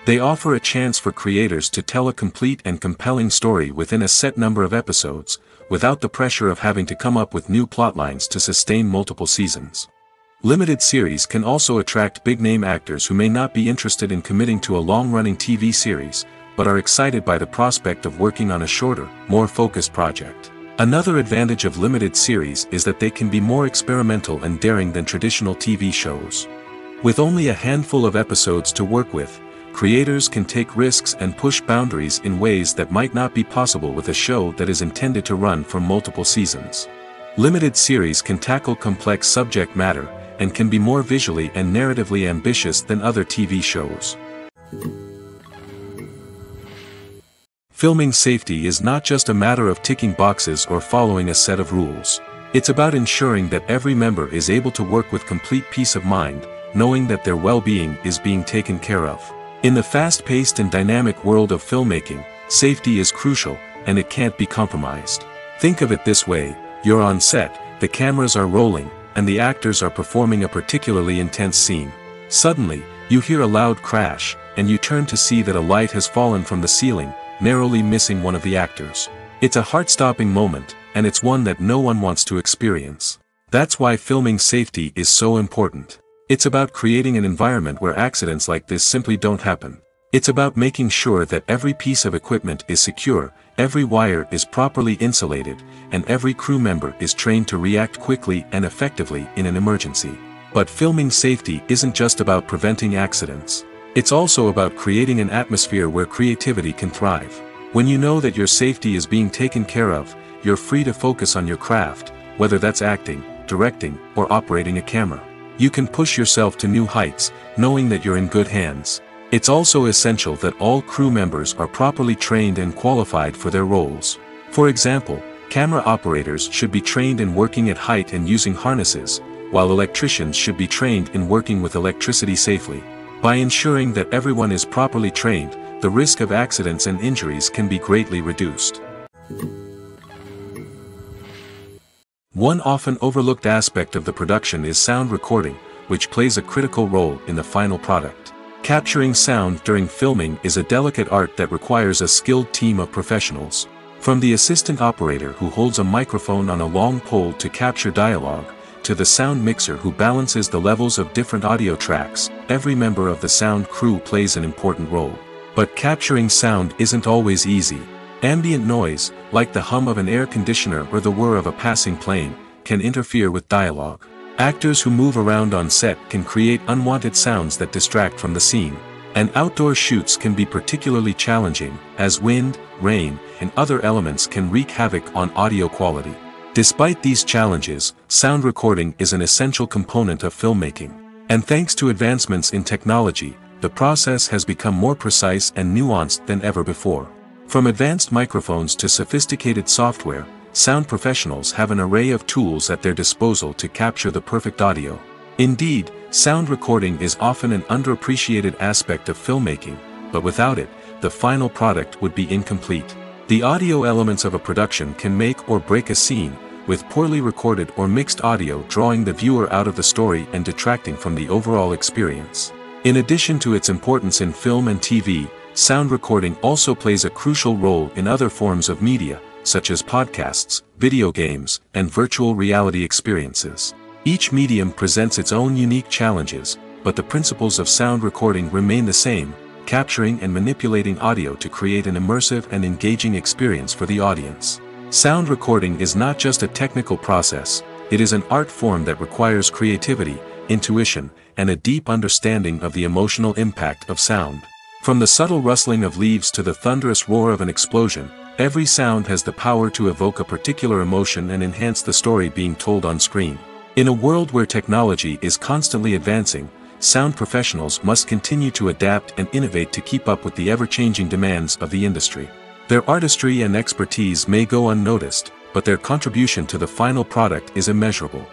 S1: They offer a chance for creators to tell a complete and compelling story within a set number of episodes, without the pressure of having to come up with new plotlines to sustain multiple seasons. Limited series can also attract big-name actors who may not be interested in committing to a long-running TV series, but are excited by the prospect of working on a shorter, more focused project. Another advantage of limited series is that they can be more experimental and daring than traditional TV shows. With only a handful of episodes to work with, creators can take risks and push boundaries in ways that might not be possible with a show that is intended to run for multiple seasons. Limited series can tackle complex subject matter, and can be more visually and narratively ambitious than other TV shows. Filming safety is not just a matter of ticking boxes or following a set of rules. It's about ensuring that every member is able to work with complete peace of mind, knowing that their well-being is being taken care of. In the fast-paced and dynamic world of filmmaking, safety is crucial, and it can't be compromised. Think of it this way: you're on set, the cameras are rolling, and the actors are performing a particularly intense scene. Suddenly, you hear a loud crash, and you turn to see that a light has fallen from the ceiling, narrowly missing one of the actors. It's a heart-stopping moment, and it's one that no one wants to experience. That's why filming safety is so important. It's about creating an environment where accidents like this simply don't happen. It's about making sure that every piece of equipment is secure, every wire is properly insulated, and every crew member is trained to react quickly and effectively in an emergency. But filming safety isn't just about preventing accidents. It's also about creating an atmosphere where creativity can thrive. When you know that your safety is being taken care of, you're free to focus on your craft, whether that's acting, directing, or operating a camera. You can push yourself to new heights, knowing that you're in good hands. It's also essential that all crew members are properly trained and qualified for their roles. For example, camera operators should be trained in working at height and using harnesses, while electricians should be trained in working with electricity safely. By ensuring that everyone is properly trained, the risk of accidents and injuries can be greatly reduced. One often overlooked aspect of the production is sound recording, which plays a critical role in the final product. Capturing sound during filming is a delicate art that requires a skilled team of professionals. From the assistant operator who holds a microphone on a long pole to capture dialogue, to the sound mixer who balances the levels of different audio tracks, every member of the sound crew plays an important role. But capturing sound isn't always easy. Ambient noise, like the hum of an air conditioner or the whir of a passing plane, can interfere with dialogue. Actors who move around on set can create unwanted sounds that distract from the scene. And outdoor shoots can be particularly challenging, as wind, rain, and other elements can wreak havoc on audio quality. Despite these challenges, sound recording is an essential component of filmmaking. And thanks to advancements in technology, the process has become more precise and nuanced than ever before. From advanced microphones to sophisticated software, sound professionals have an array of tools at their disposal to capture the perfect audio. Indeed, sound recording is often an underappreciated aspect of filmmaking, but without it, the final product would be incomplete. The audio elements of a production can make or break a scene, with poorly recorded or mixed audio drawing the viewer out of the story and detracting from the overall experience. In addition to its importance in film and TV, sound recording also plays a crucial role in other forms of media, such as podcasts, video games, and virtual reality experiences. Each medium presents its own unique challenges, but the principles of sound recording remain the same: capturing and manipulating audio to create an immersive and engaging experience for the audience. Sound recording is not just a technical process, it is an art form that requires creativity, intuition, and a deep understanding of the emotional impact of sound. From the subtle rustling of leaves to the thunderous roar of an explosion, every sound has the power to evoke a particular emotion and enhance the story being told on screen. In a world where technology is constantly advancing, sound professionals must continue to adapt and innovate to keep up with the ever-changing demands of the industry. Their artistry and expertise may go unnoticed, but their contribution to the final product is immeasurable.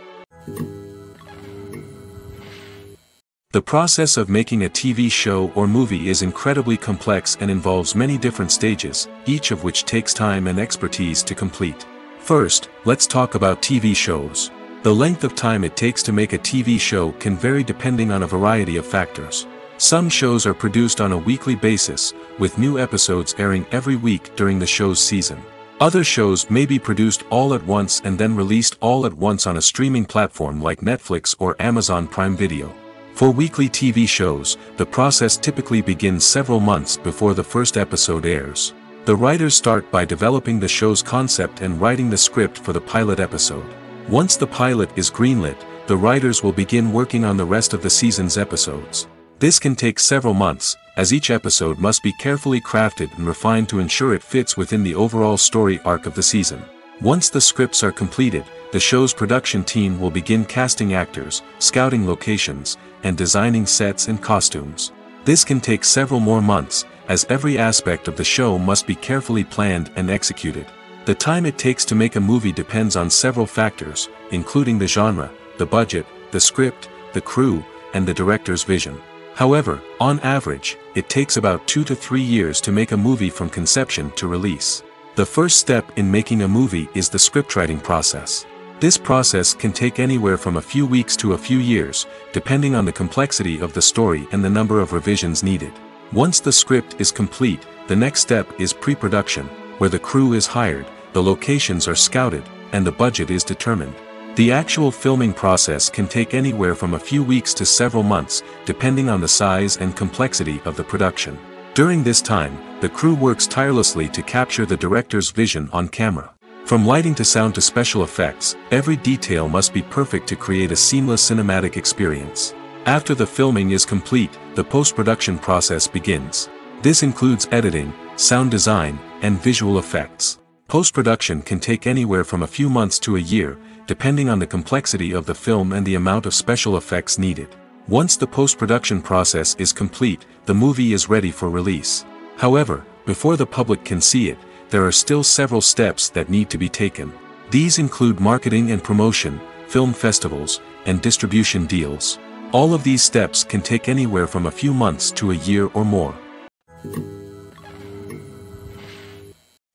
S1: The process of making a TV show or movie is incredibly complex and involves many different stages, each of which takes time and expertise to complete. First, let's talk about TV shows. The length of time it takes to make a TV show can vary depending on a variety of factors. Some shows are produced on a weekly basis, with new episodes airing every week during the show's season. Other shows may be produced all at once and then released all at once on a streaming platform like Netflix or Amazon Prime Video. For weekly TV shows, the process typically begins several months before the first episode airs. The writers start by developing the show's concept and writing the script for the pilot episode. Once the pilot is greenlit, the writers will begin working on the rest of the season's episodes. This can take several months, as each episode must be carefully crafted and refined to ensure it fits within the overall story arc of the season. Once the scripts are completed, the show's production team will begin casting actors, scouting locations, and designing sets and costumes. This can take several more months, as every aspect of the show must be carefully planned and executed. The time it takes to make a movie depends on several factors, including the genre, the budget, the script, the crew, and the director's vision. However, on average, it takes about 2 to 3 years to make a movie from conception to release. The first step in making a movie is the scriptwriting process. This process can take anywhere from a few weeks to a few years, depending on the complexity of the story and the number of revisions needed. Once the script is complete, the next step is pre-production, where the crew is hired, the locations are scouted, and the budget is determined. The actual filming process can take anywhere from a few weeks to several months, depending on the size and complexity of the production. During this time, the crew works tirelessly to capture the director's vision on camera. From lighting to sound to special effects, every detail must be perfect to create a seamless cinematic experience. After the filming is complete, the post-production process begins. This includes editing, sound design, and visual effects. Post-production can take anywhere from a few months to a year, depending on the complexity of the film and the amount of special effects needed. Once the post-production process is complete, the movie is ready for release. However, before the public can see it, there are still several steps that need to be taken. These include marketing and promotion, film festivals, and distribution deals. All of these steps can take anywhere from a few months to a year or more.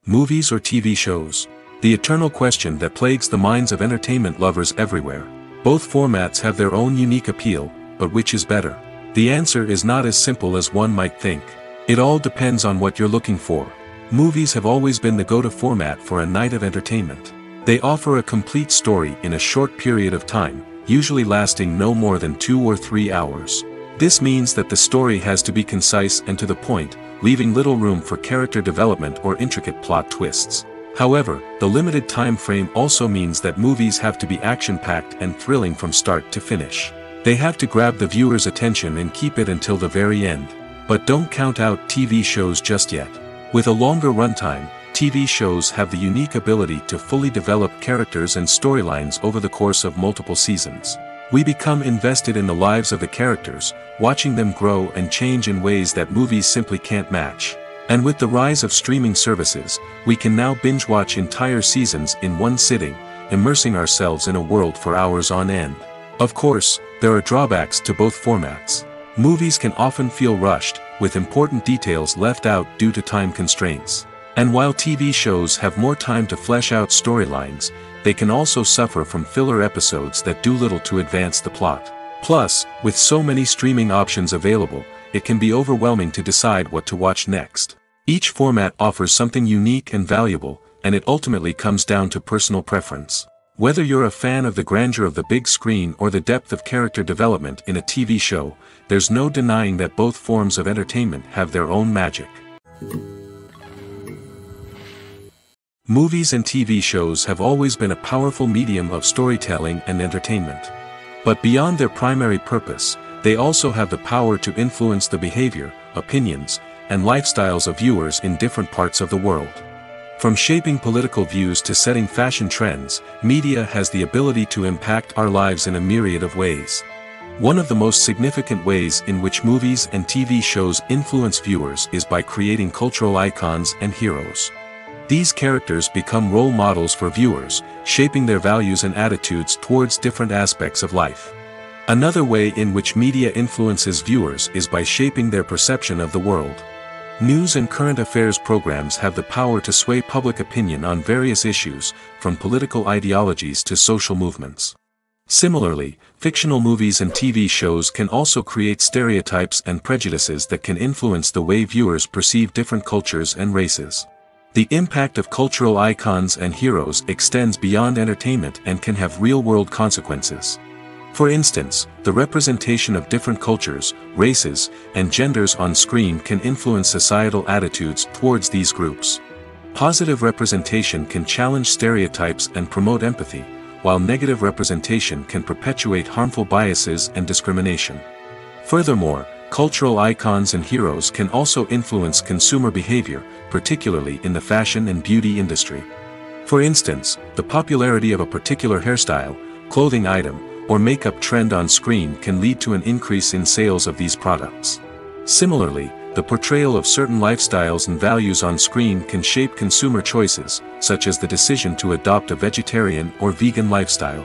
S1: Movies or TV shows? The eternal question that plagues the minds of entertainment lovers everywhere. Both formats have their own unique appeal, but which is better? The answer is not as simple as one might think. It all depends on what you're looking for. Movies have always been the go-to format for a night of entertainment. They offer a complete story in a short period of time, usually lasting no more than 2 or 3 hours. This means that the story has to be concise and to the point, leaving little room for character development or intricate plot twists. However, the limited time frame also means that movies have to be action-packed and thrilling from start to finish. They have to grab the viewer's attention and keep it until the very end. But don't count out TV shows just yet. With a longer runtime, TV shows have the unique ability to fully develop characters and storylines over the course of multiple seasons. We become invested in the lives of the characters, watching them grow and change in ways that movies simply can't match. And with the rise of streaming services, we can now binge-watch entire seasons in one sitting, immersing ourselves in a world for hours on end. Of course, there are drawbacks to both formats. Movies can often feel rushed, with important details left out due to time constraints. And while TV shows have more time to flesh out storylines, they can also suffer from filler episodes that do little to advance the plot. Plus, with so many streaming options available, it can be overwhelming to decide what to watch next. Each format offers something unique and valuable, and it ultimately comes down to personal preference. Whether you're a fan of the grandeur of the big screen or the depth of character development in a TV show, there's no denying that both forms of entertainment have their own magic. Movies and TV shows have always been a powerful medium of storytelling and entertainment. But beyond their primary purpose, they also have the power to influence the behavior, opinions, and lifestyles of viewers in different parts of the world. From shaping political views to setting fashion trends, media has the ability to impact our lives in a myriad of ways. One of the most significant ways in which movies and TV shows influence viewers is by creating cultural icons and heroes. These characters become role models for viewers, shaping their values and attitudes towards different aspects of life. Another way in which media influences viewers is by shaping their perception of the world. News and current affairs programs have the power to sway public opinion on various issues, from political ideologies to social movements. Similarly, fictional movies and TV shows can also create stereotypes and prejudices that can influence the way viewers perceive different cultures and races. The impact of cultural icons and heroes extends beyond entertainment and can have real-world consequences. For instance, the representation of different cultures, races, and genders on screen can influence societal attitudes towards these groups. Positive representation can challenge stereotypes and promote empathy, while negative representation can perpetuate harmful biases and discrimination. Furthermore, cultural icons and heroes can also influence consumer behavior, particularly in the fashion and beauty industry. For instance, the popularity of a particular hairstyle, clothing item, or makeup trend on screen can lead to an increase in sales of these products. Similarly, the portrayal of certain lifestyles and values on screen can shape consumer choices, such as the decision to adopt a vegetarian or vegan lifestyle.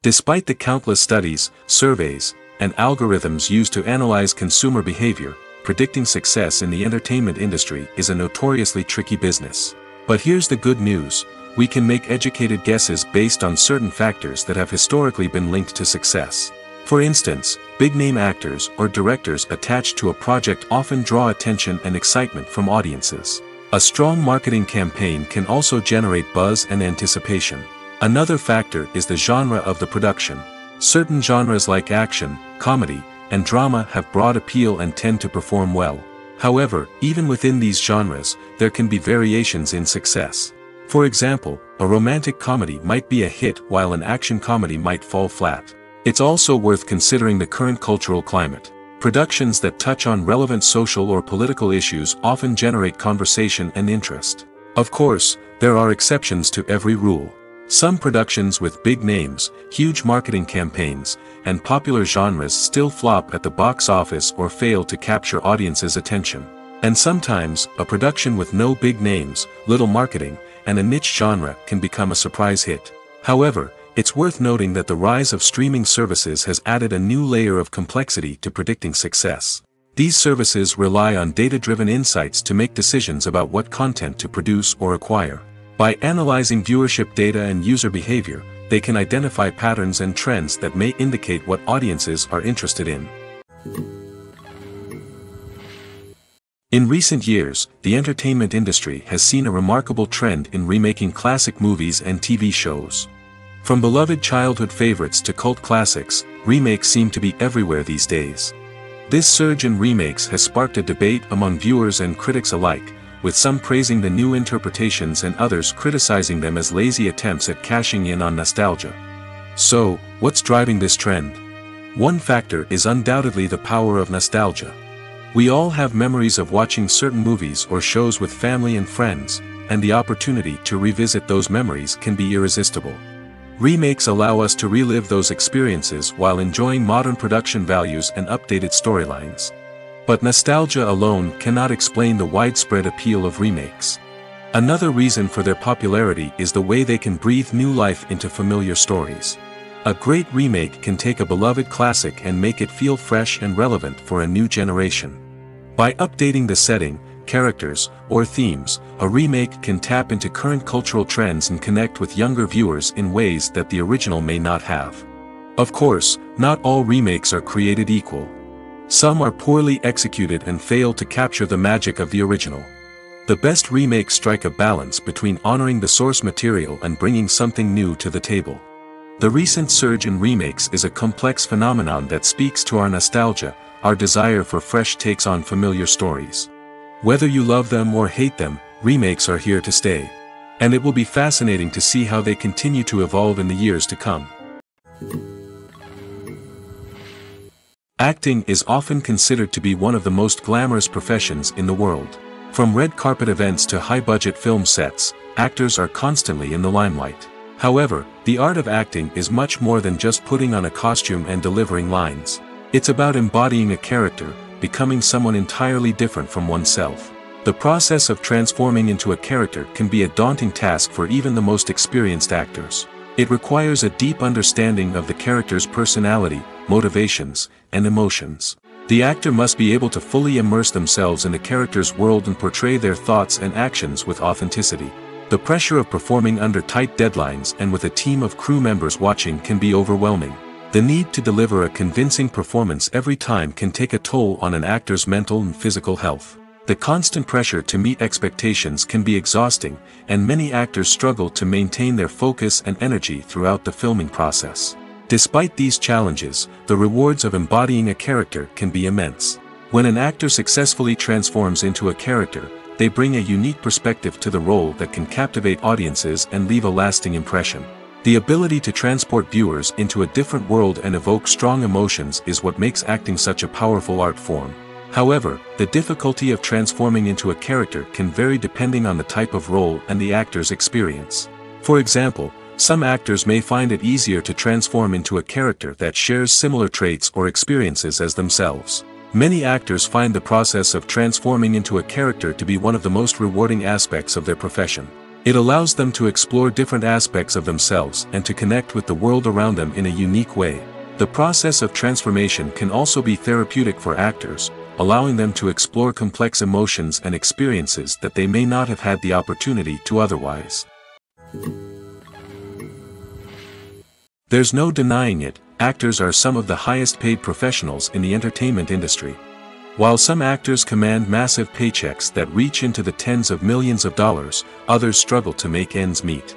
S1: Despite the countless studies, surveys, and algorithms used to analyze consumer behavior, predicting success in the entertainment industry is a notoriously tricky business. But here's the good news: we can make educated guesses based on certain factors that have historically been linked to success. For instance, big-name actors or directors attached to a project often draw attention and excitement from audiences. A strong marketing campaign can also generate buzz and anticipation. Another factor is the genre of the production. Certain genres like action, comedy, and drama have broad appeal and tend to perform well. However, even within these genres, there can be variations in success. For example, a romantic comedy might be a hit while an action comedy might fall flat. It's also worth considering the current cultural climate. Productions that touch on relevant social or political issues often generate conversation and interest. Of course, there are exceptions to every rule. Some productions with big names, huge marketing campaigns, and popular genres still flop at the box office or fail to capture audiences' attention. And sometimes, a production with no big names, little marketing, and a niche genre can become a surprise hit. However, it's worth noting that the rise of streaming services has added a new layer of complexity to predicting success. These services rely on data-driven insights to make decisions about what content to produce or acquire. By analyzing viewership data and user behavior, they can identify patterns and trends that may indicate what audiences are interested in. In recent years, the entertainment industry has seen a remarkable trend in remaking classic movies and TV shows. From beloved childhood favorites to cult classics, remakes seem to be everywhere these days. This surge in remakes has sparked a debate among viewers and critics alike, with some praising the new interpretations and others criticizing them as lazy attempts at cashing in on nostalgia. So, what's driving this trend? One factor is undoubtedly the power of nostalgia. We all have memories of watching certain movies or shows with family and friends, and the opportunity to revisit those memories can be irresistible. Remakes allow us to relive those experiences while enjoying modern production values and updated storylines. But nostalgia alone cannot explain the widespread appeal of remakes. Another reason for their popularity is the way they can breathe new life into familiar stories. A great remake can take a beloved classic and make it feel fresh and relevant for a new generation. By updating the setting, characters, or themes, a remake can tap into current cultural trends and connect with younger viewers in ways that the original may not have. Of course, not all remakes are created equal. Some are poorly executed and fail to capture the magic of the original. The best remakes strike a balance between honoring the source material and bringing something new to the table. The recent surge in remakes is a complex phenomenon that speaks to our nostalgia, our desire for fresh takes on familiar stories. Whether you love them or hate them, remakes are here to stay. And it will be fascinating to see how they continue to evolve in the years to come. Acting is often considered to be one of the most glamorous professions in the world. From red carpet events to high-budget film sets, actors are constantly in the limelight. However, the art of acting is much more than just putting on a costume and delivering lines. It's about embodying a character, becoming someone entirely different from oneself. The process of transforming into a character can be a daunting task for even the most experienced actors. It requires a deep understanding of the character's personality, motivations, and emotions. The actor must be able to fully immerse themselves in the character's world and portray their thoughts and actions with authenticity. The pressure of performing under tight deadlines and with a team of crew members watching can be overwhelming. The need to deliver a convincing performance every time can take a toll on an actor's mental and physical health. The constant pressure to meet expectations can be exhausting, and many actors struggle to maintain their focus and energy throughout the filming process. Despite these challenges, the rewards of embodying a character can be immense. When an actor successfully transforms into a character, they bring a unique perspective to the role that can captivate audiences and leave a lasting impression. The ability to transport viewers into a different world and evoke strong emotions is what makes acting such a powerful art form. However, the difficulty of transforming into a character can vary depending on the type of role and the actor's experience. For example, some actors may find it easier to transform into a character that shares similar traits or experiences as themselves. Many actors find the process of transforming into a character to be one of the most rewarding aspects of their profession. It allows them to explore different aspects of themselves and to connect with the world around them in a unique way. The process of transformation can also be therapeutic for actors, allowing them to explore complex emotions and experiences that they may not have had the opportunity to otherwise. There's no denying it, actors are some of the highest paid professionals in the entertainment industry. While some actors command massive paychecks that reach into the tens of millions of dollars, others struggle to make ends meet.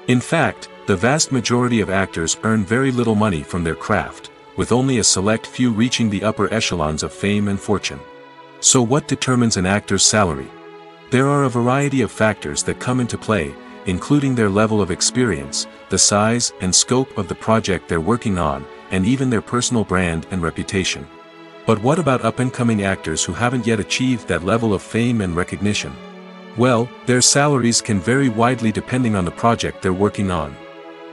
S1: In fact, the vast majority of actors earn very little money from their craft, with only a select few reaching the upper echelons of fame and fortune. So what determines an actor's salary? There are a variety of factors that come into play, including their level of experience, the size and scope of the project they're working on, and even their personal brand and reputation. But what about up-and-coming actors who haven't yet achieved that level of fame and recognition? Well, their salaries can vary widely depending on the project they're working on.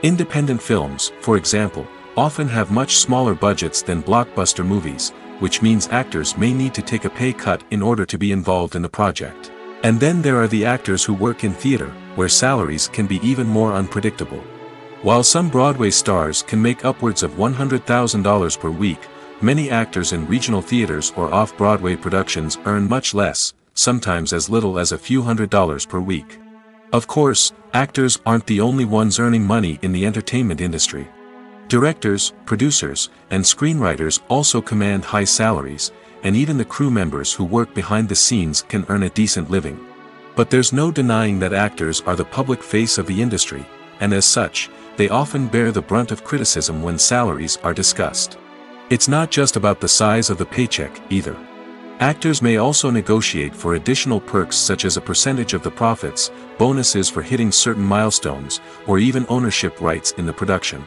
S1: Independent films, for example, often have much smaller budgets than blockbuster movies, which means actors may need to take a pay cut in order to be involved in the project. And then there are the actors who work in theater, where salaries can be even more unpredictable. While some Broadway stars can make upwards of $100,000 per week, many actors in regional theaters or off-Broadway productions earn much less, sometimes as little as a few $100s per week. Of course, actors aren't the only ones earning money in the entertainment industry. Directors, producers, and screenwriters also command high salaries, and even the crew members who work behind the scenes can earn a decent living. But there's no denying that actors are the public face of the industry, and as such, they often bear the brunt of criticism when salaries are discussed. It's not just about the size of the paycheck, either. Actors may also negotiate for additional perks such as a percentage of the profits, bonuses for hitting certain milestones, or even ownership rights in the production.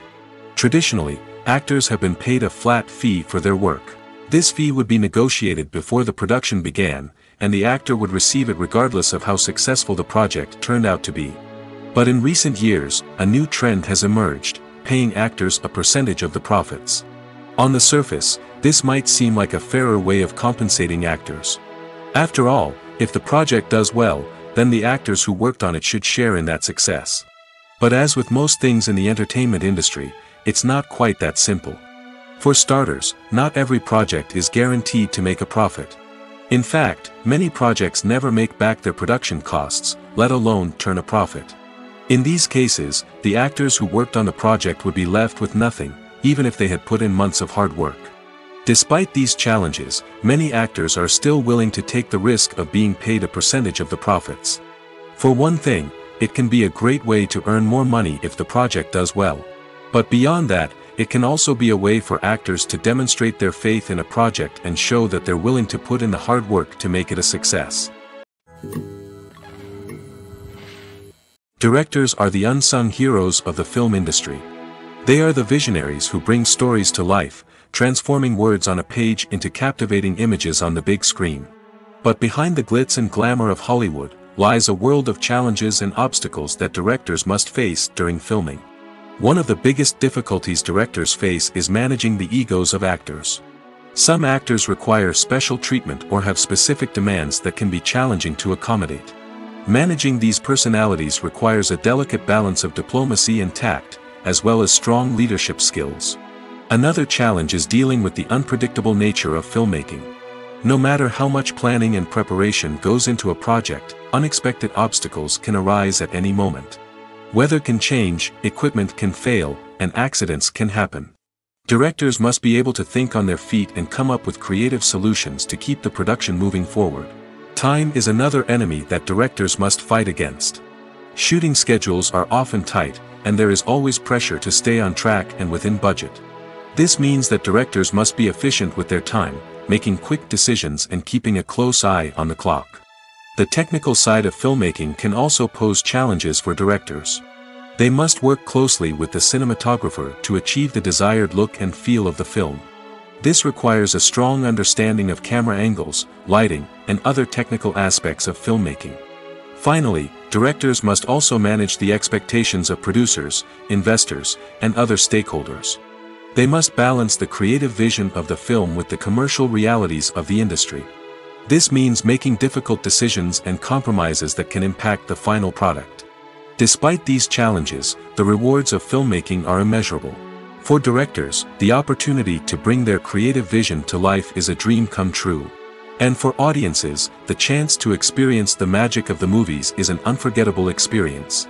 S1: Traditionally, actors have been paid a flat fee for their work. This fee would be negotiated before the production began, and the actor would receive it regardless of how successful the project turned out to be. But in recent years, a new trend has emerged, paying actors a percentage of the profits. On the surface, this might seem like a fairer way of compensating actors. After all, if the project does well, then the actors who worked on it should share in that success. But as with most things in the entertainment industry, it's not quite that simple. For starters, not every project is guaranteed to make a profit. In fact, many projects never make back their production costs, let alone turn a profit. In these cases, the actors who worked on the project would be left with nothing, even if they had put in months of hard work. Despite these challenges, many actors are still willing to take the risk of being paid a percentage of the profits. For one thing, it can be a great way to earn more money if the project does well. But beyond that, it can also be a way for actors to demonstrate their faith in a project and show that they're willing to put in the hard work to make it a success. Directors are the unsung heroes of the film industry. They are the visionaries who bring stories to life, transforming words on a page into captivating images on the big screen. But behind the glitz and glamour of Hollywood, lies a world of challenges and obstacles that directors must face during filming. One of the biggest difficulties directors face is managing the egos of actors. Some actors require special treatment or have specific demands that can be challenging to accommodate. Managing these personalities requires a delicate balance of diplomacy and tact, as well as strong leadership skills. Another challenge is dealing with the unpredictable nature of filmmaking. No matter how much planning and preparation goes into a project, unexpected obstacles can arise at any moment. Weather can change, equipment can fail, and accidents can happen. Directors must be able to think on their feet and come up with creative solutions to keep the production moving forward. Time is another enemy that directors must fight against. Shooting schedules are often tight, and there is always pressure to stay on track and within budget. This means that directors must be efficient with their time, making quick decisions and keeping a close eye on the clock. The technical side of filmmaking can also pose challenges for directors. They must work closely with the cinematographer to achieve the desired look and feel of the film. This requires a strong understanding of camera angles, lighting, and other technical aspects of filmmaking. Finally, directors must also manage the expectations of producers, investors, and other stakeholders. They must balance the creative vision of the film with the commercial realities of the industry. This means making difficult decisions and compromises that can impact the final product. Despite these challenges, the rewards of filmmaking are immeasurable. For directors, the opportunity to bring their creative vision to life is a dream come true. And for audiences, the chance to experience the magic of the movies is an unforgettable experience.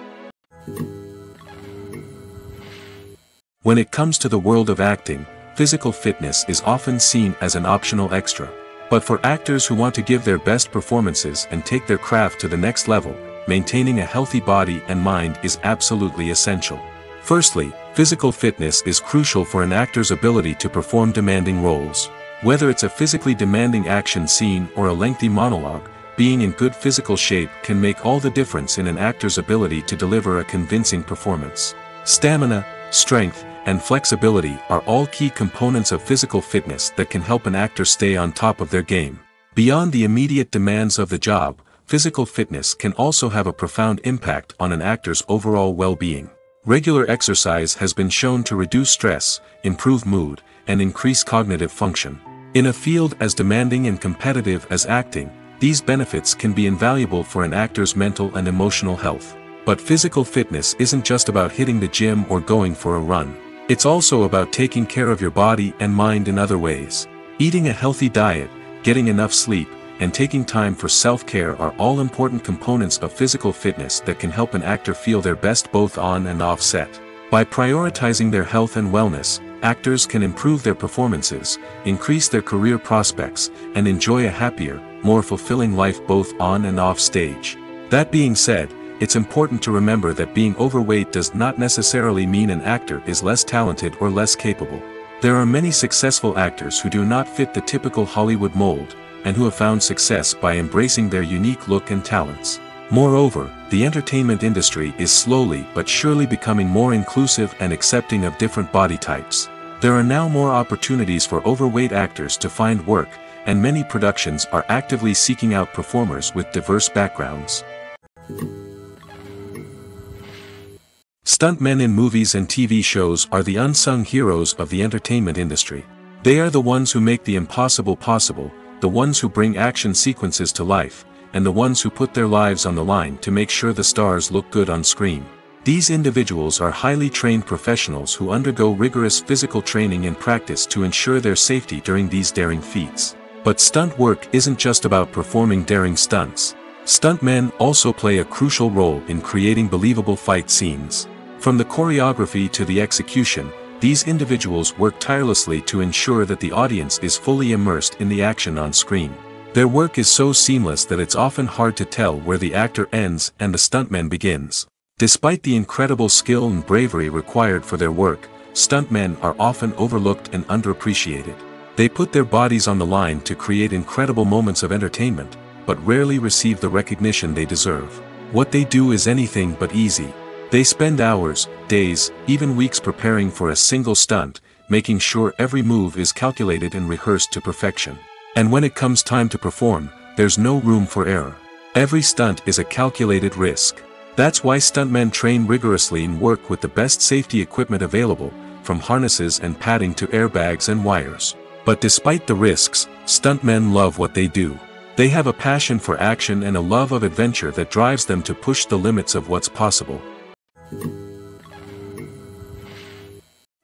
S1: When it comes to the world of acting, physical fitness is often seen as an optional extra. But for actors who want to give their best performances and take their craft to the next level, maintaining a healthy body and mind is absolutely essential. Firstly, physical fitness is crucial for an actor's ability to perform demanding roles. Whether it's a physically demanding action scene or a lengthy monologue, being in good physical shape can make all the difference in an actor's ability to deliver a convincing performance. Stamina, strength, and flexibility are all key components of physical fitness that can help an actor stay on top of their game. Beyond the immediate demands of the job, physical fitness can also have a profound impact on an actor's overall well-being. Regular exercise has been shown to reduce stress, improve mood, and increase cognitive function. In a field as demanding and competitive as acting, these benefits can be invaluable for an actor's mental and emotional health. But physical fitness isn't just about hitting the gym or going for a run. It's also about taking care of your body and mind in other ways. Eating a healthy diet, getting enough sleep, and taking time for self-care are all important components of physical fitness that can help an actor feel their best both on and off set. By prioritizing their health and wellness, actors can improve their performances, increase their career prospects, and enjoy a happier, more fulfilling life both on and off stage. That being said, it's important to remember that being overweight does not necessarily mean an actor is less talented or less capable. There are many successful actors who do not fit the typical Hollywood mold, and who have found success by embracing their unique look and talents. Moreover, the entertainment industry is slowly but surely becoming more inclusive and accepting of different body types. There are now more opportunities for overweight actors to find work, and many productions are actively seeking out performers with diverse backgrounds. Stuntmen in movies and TV shows are the unsung heroes of the entertainment industry. They are the ones who make the impossible possible, the ones who bring action sequences to life, and the ones who put their lives on the line to make sure the stars look good on screen. These individuals are highly trained professionals who undergo rigorous physical training and practice to ensure their safety during these daring feats. But stunt work isn't just about performing daring stunts. Stuntmen also play a crucial role in creating believable fight scenes. From the choreography to the execution, these individuals work tirelessly to ensure that the audience is fully immersed in the action on screen. Their work is so seamless that it's often hard to tell where the actor ends and the stuntman begins. Despite the incredible skill and bravery required for their work, stuntmen are often overlooked and underappreciated. They put their bodies on the line to create incredible moments of entertainment, but rarely receive the recognition they deserve. What they do is anything but easy. They spend hours, days, even weeks preparing for a single stunt, making sure every move is calculated and rehearsed to perfection. And when it comes time to perform, there's no room for error. Every stunt is a calculated risk. That's why stuntmen train rigorously and work with the best safety equipment available, from harnesses and padding to airbags and wires. But despite the risks, stuntmen love what they do. They have a passion for action and a love of adventure that drives them to push the limits of what's possible.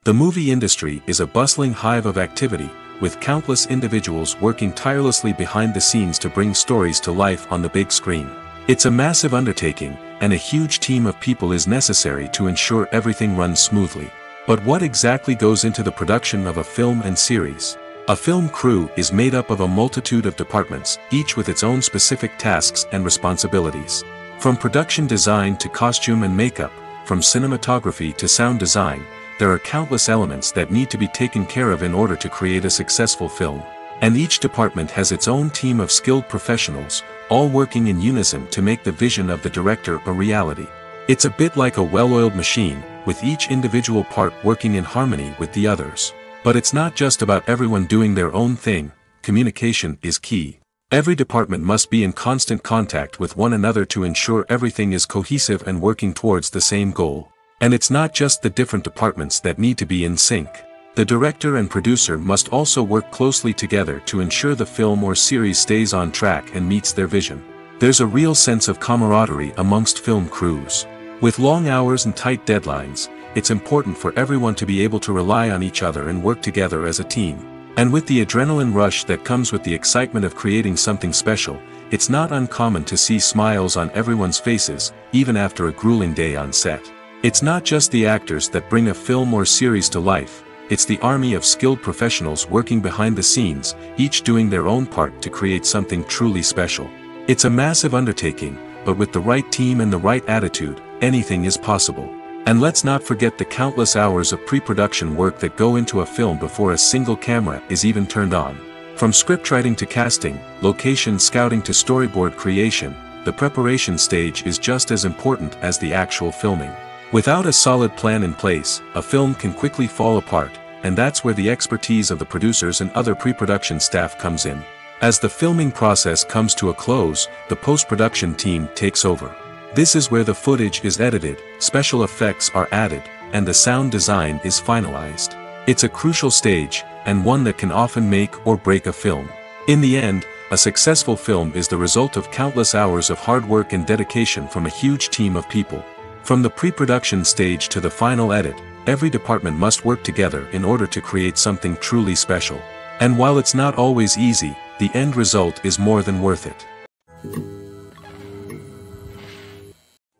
S1: The movie industry is a bustling hive of activity, with countless individuals working tirelessly behind the scenes to bring stories to life on the big screen. It's a massive undertaking, and a huge team of people is necessary to ensure everything runs smoothly. But what exactly goes into the production of a film and series? A film crew is made up of a multitude of departments, each with its own specific tasks and responsibilities. From production design to costume and makeup, from cinematography to sound design, there are countless elements that need to be taken care of in order to create a successful film. And each department has its own team of skilled professionals, all working in unison to make the vision of the director a reality. It's a bit like a well-oiled machine, with each individual part working in harmony with the others. But it's not just about everyone doing their own thing. Communication is key. Every department must be in constant contact with one another to ensure everything is cohesive and working towards the same goal. And it's not just the different departments that need to be in sync. The director and producer must also work closely together to ensure the film or series stays on track and meets their vision. There's a real sense of camaraderie amongst film crews. With long hours and tight deadlines, it's important for everyone to be able to rely on each other and work together as a team. And with the adrenaline rush that comes with the excitement of creating something special, it's not uncommon to see smiles on everyone's faces, even after a grueling day on set. It's not just the actors that bring a film or series to life, it's the army of skilled professionals working behind the scenes, each doing their own part to create something truly special. It's a massive undertaking, but with the right team and the right attitude, anything is possible. And let's not forget the countless hours of pre-production work that go into a film before a single camera is even turned on. From scriptwriting to casting, location scouting to storyboard creation, the preparation stage is just as important as the actual filming. Without a solid plan in place, a film can quickly fall apart, and that's where the expertise of the producers and other pre-production staff comes in. As the filming process comes to a close, the post-production team takes over. This is where the footage is edited, special effects are added, and the sound design is finalized. It's a crucial stage, and one that can often make or break a film. In the end, a successful film is the result of countless hours of hard work and dedication from a huge team of people. From the pre-production stage to the final edit, every department must work together in order to create something truly special. And while it's not always easy, the end result is more than worth it.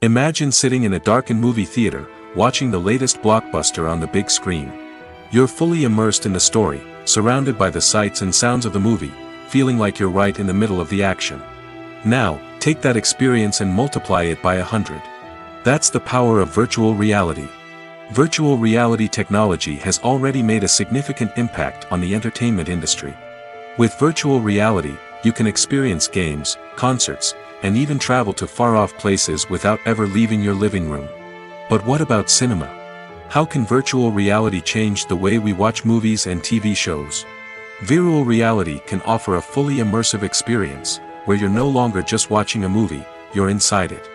S1: Imagine sitting in a darkened movie theater, watching the latest blockbuster on the big screen. You're fully immersed in the story, surrounded by the sights and sounds of the movie, feeling like you're right in the middle of the action. Now, take that experience and multiply it by 100. That's the power of virtual reality. Virtual reality technology has already made a significant impact on the entertainment industry. With virtual reality, you can experience games, concerts, and even travel to far-off places without ever leaving your living room. But what about cinema? How can virtual reality change the way we watch movies and TV shows? Virtual reality can offer a fully immersive experience, where you're no longer just watching a movie, you're inside it.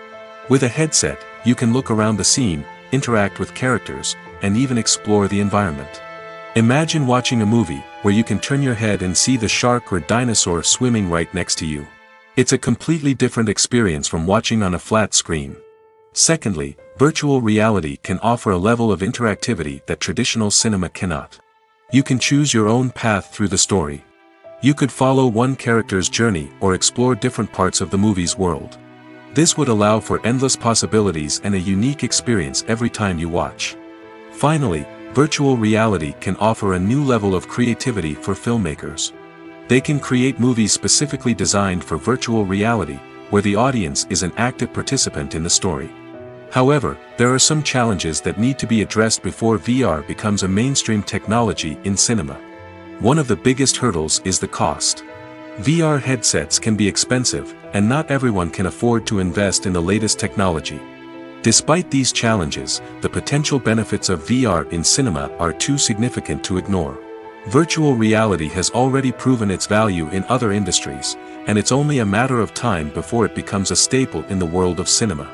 S1: With a headset, you can look around the scene, interact with characters, and even explore the environment. Imagine watching a movie where you can turn your head and see the shark or dinosaur swimming right next to you. It's a completely different experience from watching on a flat screen. Secondly, virtual reality can offer a level of interactivity that traditional cinema cannot. You can choose your own path through the story. You could follow one character's journey or explore different parts of the movie's world. This would allow for endless possibilities and a unique experience every time you watch. Finally, virtual reality can offer a new level of creativity for filmmakers. They can create movies specifically designed for virtual reality, where the audience is an active participant in the story. However, there are some challenges that need to be addressed before VR becomes a mainstream technology in cinema. One of the biggest hurdles is the cost. VR headsets can be expensive, and not everyone can afford to invest in the latest technology. Despite these challenges, the potential benefits of VR in cinema are too significant to ignore. Virtual reality has already proven its value in other industries, and it's only a matter of time before it becomes a staple in the world of cinema.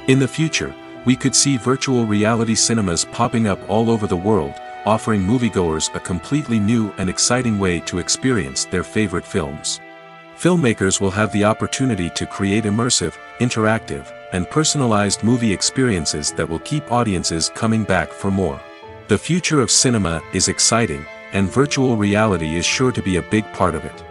S1: In the future, we could see virtual reality cinemas popping up all over the world, offering moviegoers a completely new and exciting way to experience their favorite films. Filmmakers will have the opportunity to create immersive, interactive, and personalized movie experiences that will keep audiences coming back for more. The future of cinema is exciting, and virtual reality is sure to be a big part of it.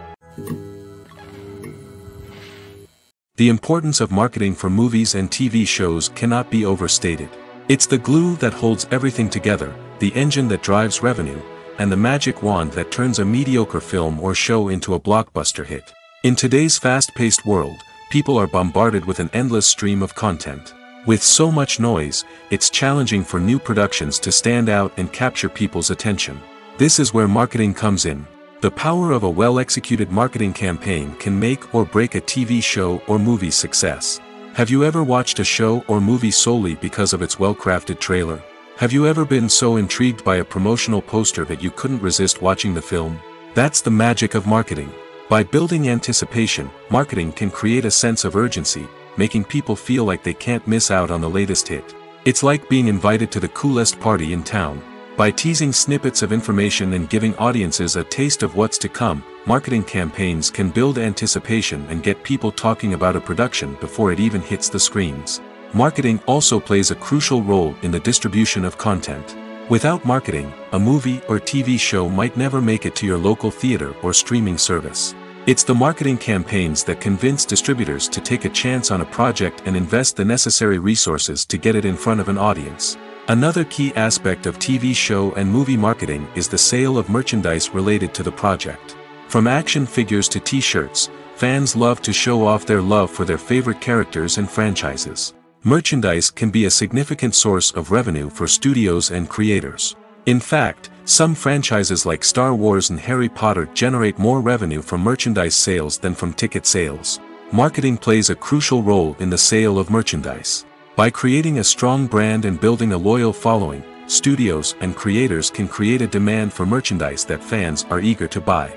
S1: The importance of marketing for movies and TV shows cannot be overstated. It's the glue that holds everything together, the engine that drives revenue, and the magic wand that turns a mediocre film or show into a blockbuster hit. In today's fast-paced world, people are bombarded with an endless stream of content. With so much noise, it's challenging for new productions to stand out and capture people's attention. This is where marketing comes in. The power of a well-executed marketing campaign can make or break a TV show or movie's success. Have you ever watched a show or movie solely because of its well-crafted trailer? Have you ever been so intrigued by a promotional poster that you couldn't resist watching the film? That's the magic of marketing. By building anticipation, marketing can create a sense of urgency, making people feel like they can't miss out on the latest hit. It's like being invited to the coolest party in town. By teasing snippets of information and giving audiences a taste of what's to come, marketing campaigns can build anticipation and get people talking about a production before it even hits the screens. Marketing also plays a crucial role in the distribution of content. Without marketing, a movie or TV show might never make it to your local theater or streaming service. It's the marketing campaigns that convince distributors to take a chance on a project and invest the necessary resources to get it in front of an audience. Another key aspect of TV show and movie marketing is the sale of merchandise related to the project. From action figures to t-shirts, fans love to show off their love for their favorite characters and franchises. Merchandise can be a significant source of revenue for studios and creators. In fact, some franchises like Star Wars and Harry Potter generate more revenue from merchandise sales than from ticket sales. Marketing plays a crucial role in the sale of merchandise. By creating a strong brand and building a loyal following, studios and creators can create a demand for merchandise that fans are eager to buy.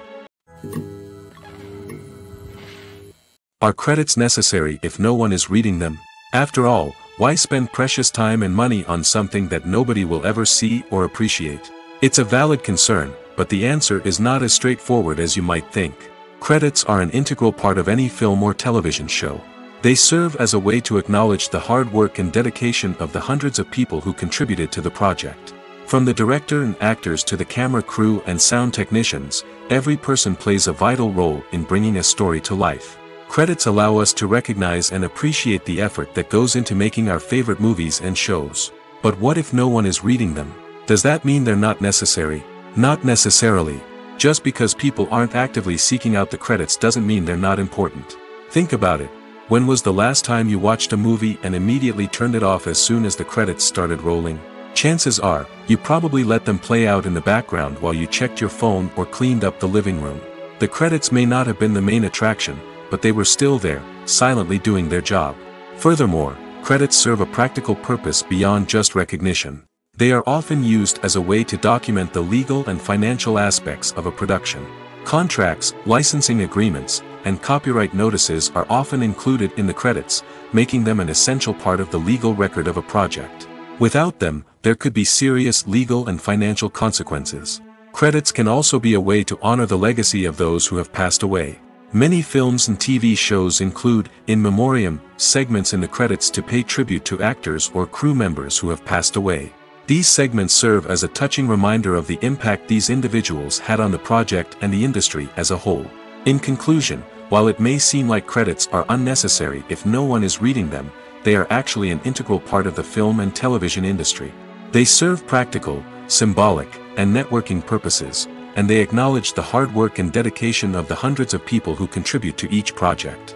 S1: Are credits necessary if no one is reading them? After all, why spend precious time and money on something that nobody will ever see or appreciate? It's a valid concern, but the answer is not as straightforward as you might think. Credits are an integral part of any film or television show. They serve as a way to acknowledge the hard work and dedication of the hundreds of people who contributed to the project. From the director and actors to the camera crew and sound technicians, every person plays a vital role in bringing a story to life. Credits allow us to recognize and appreciate the effort that goes into making our favorite movies and shows. But what if no one is reading them? Does that mean they're not necessary? Not necessarily. Just because people aren't actively seeking out the credits doesn't mean they're not important. Think about it. When was the last time you watched a movie and immediately turned it off as soon as the credits started rolling? Chances are, you probably let them play out in the background while you checked your phone or cleaned up the living room. The credits may not have been the main attraction, but they were still there, silently doing their job. Furthermore, credits serve a practical purpose beyond just recognition. They are often used as a way to document the legal and financial aspects of a production. Contracts, licensing agreements, and copyright notices are often included in the credits, making them an essential part of the legal record of a project. Without them, there could be serious legal and financial consequences. Credits can also be a way to honor the legacy of those who have passed away. Many films and TV shows include, in memoriam, segments in the credits to pay tribute to actors or crew members who have passed away. These segments serve as a touching reminder of the impact these individuals had on the project and the industry as a whole. In conclusion, while it may seem like credits are unnecessary if no one is reading them, they are actually an integral part of the film and television industry. They serve practical, symbolic, and networking purposes, and they acknowledge the hard work and dedication of the hundreds of people who contribute to each project.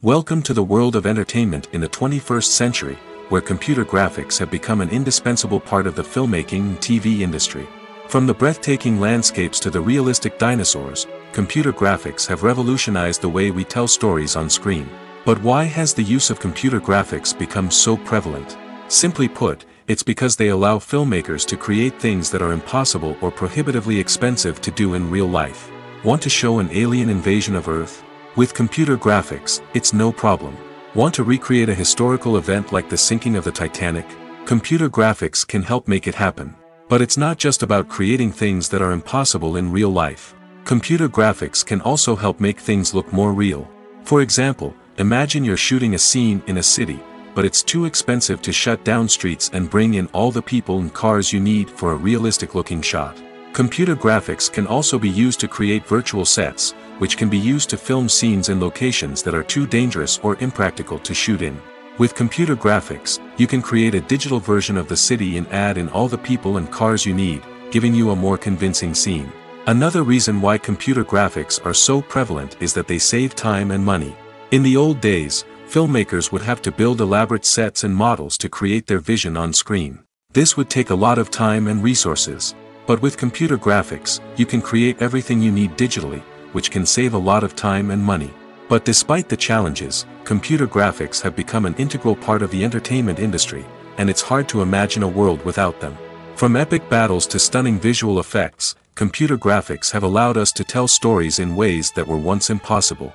S1: Welcome to the world of entertainment in the 21st century, where computer graphics have become an indispensable part of the filmmaking and TV industry. From the breathtaking landscapes to the realistic dinosaurs, computer graphics have revolutionized the way we tell stories on screen. But why has the use of computer graphics become so prevalent? Simply put, it's because they allow filmmakers to create things that are impossible or prohibitively expensive to do in real life. Want to show an alien invasion of Earth? With computer graphics, it's no problem. Want to recreate a historical event like the sinking of the Titanic? Computer graphics can help make it happen. But it's not just about creating things that are impossible in real life. Computer graphics can also help make things look more real. For example, imagine you're shooting a scene in a city, but it's too expensive to shut down streets and bring in all the people and cars you need for a realistic-looking shot. Computer graphics can also be used to create virtual sets, which can be used to film scenes in locations that are too dangerous or impractical to shoot in. With computer graphics, you can create a digital version of the city and add in all the people and cars you need, giving you a more convincing scene. Another reason why computer graphics are so prevalent is that they save time and money. In the old days, filmmakers would have to build elaborate sets and models to create their vision on screen. This would take a lot of time and resources. But with computer graphics, you can create everything you need digitally, which can save a lot of time and money. But despite the challenges, computer graphics have become an integral part of the entertainment industry, and it's hard to imagine a world without them. From epic battles to stunning visual effects, computer graphics have allowed us to tell stories in ways that were once impossible.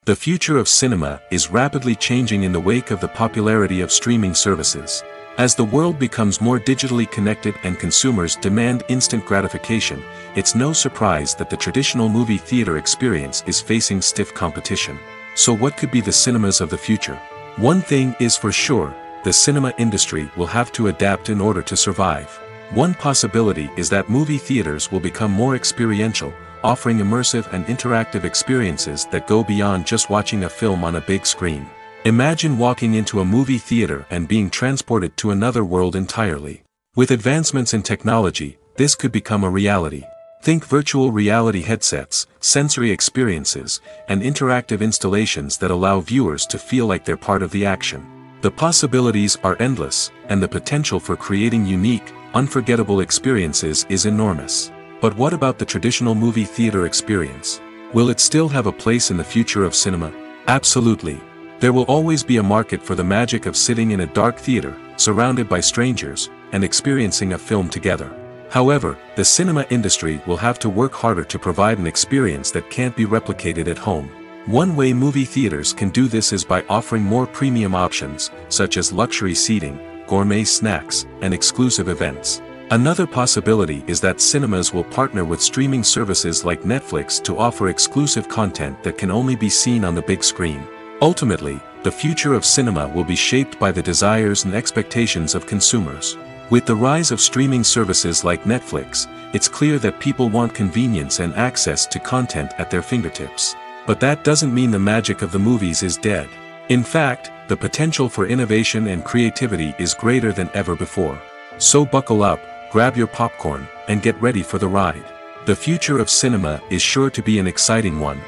S1: The future of cinema is rapidly changing in the wake of the popularity of streaming services. As the world becomes more digitally connected and consumers demand instant gratification, it's no surprise that the traditional movie theater experience is facing stiff competition. So what could be the cinemas of the future? One thing is for sure, the cinema industry will have to adapt in order to survive. One possibility is that movie theaters will become more experiential, offering immersive and interactive experiences that go beyond just watching a film on a big screen. Imagine walking into a movie theater and being transported to another world entirely. With advancements in technology, this could become a reality. Think virtual reality headsets, sensory experiences, and interactive installations that allow viewers to feel like they're part of the action. The possibilities are endless, and the potential for creating unique, unforgettable experiences is enormous. But what about the traditional movie theater experience? Will it still have a place in the future of cinema? Absolutely. There will always be a market for the magic of sitting in a dark theater, surrounded by strangers, and experiencing a film together. However, the cinema industry will have to work harder to provide an experience that can't be replicated at home. One way movie theaters can do this is by offering more premium options, such as luxury seating, gourmet snacks, and exclusive events. Another possibility is that cinemas will partner with streaming services like Netflix to offer exclusive content that can only be seen on the big screen. Ultimately, the future of cinema will be shaped by the desires and expectations of consumers. With the rise of streaming services like Netflix, it's clear that people want convenience and access to content at their fingertips. But that doesn't mean the magic of the movies is dead. In fact, the potential for innovation and creativity is greater than ever before. So buckle up, grab your popcorn, and get ready for the ride. The future of cinema is sure to be an exciting one.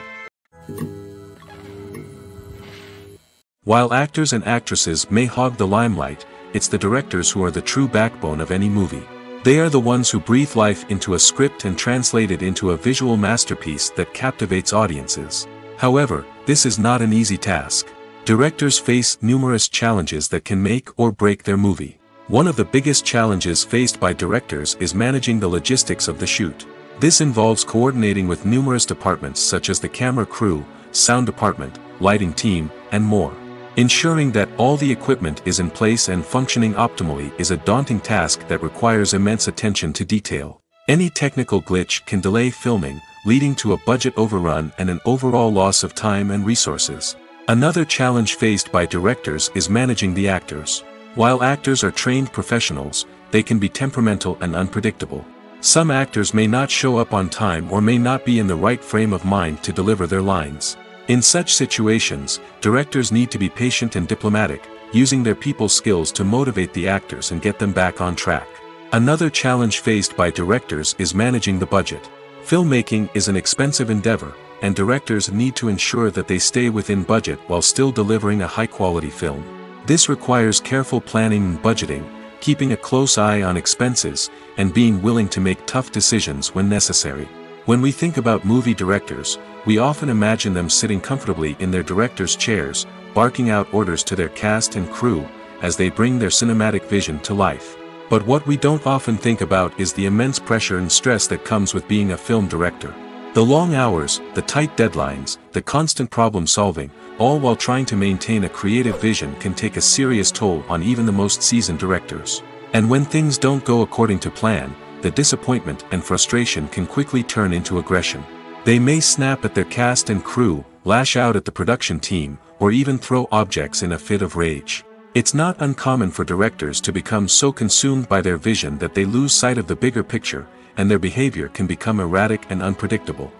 S1: While actors and actresses may hog the limelight, it's the directors who are the true backbone of any movie. They are the ones who breathe life into a script and translate it into a visual masterpiece that captivates audiences. However, this is not an easy task. Directors face numerous challenges that can make or break their movie. One of the biggest challenges faced by directors is managing the logistics of the shoot. This involves coordinating with numerous departments such as the camera crew, sound department, lighting team, and more. Ensuring that all the equipment is in place and functioning optimally is a daunting task that requires immense attention to detail. Any technical glitch can delay filming, leading to a budget overrun and an overall loss of time and resources. Another challenge faced by directors is managing the actors. While actors are trained professionals, they can be temperamental and unpredictable. Some actors may not show up on time or may not be in the right frame of mind to deliver their lines. In such situations, directors need to be patient and diplomatic, using their people skills to motivate the actors and get them back on track. Another challenge faced by directors is managing the budget. Filmmaking is an expensive endeavor, and directors need to ensure that they stay within budget while still delivering a high-quality film. This requires careful planning and budgeting, keeping a close eye on expenses, and being willing to make tough decisions when necessary. When we think about movie directors, we often imagine them sitting comfortably in their director's chairs, barking out orders to their cast and crew, as they bring their cinematic vision to life. But what we don't often think about is the immense pressure and stress that comes with being a film director. The long hours, the tight deadlines, the constant problem solving, all while trying to maintain a creative vision can take a serious toll on even the most seasoned directors. And when things don't go according to plan, the disappointment and frustration can quickly turn into aggression. They may snap at their cast and crew, lash out at the production team, or even throw objects in a fit of rage. It's not uncommon for directors to become so consumed by their vision that they lose sight of the bigger picture, and their behavior can become erratic and unpredictable.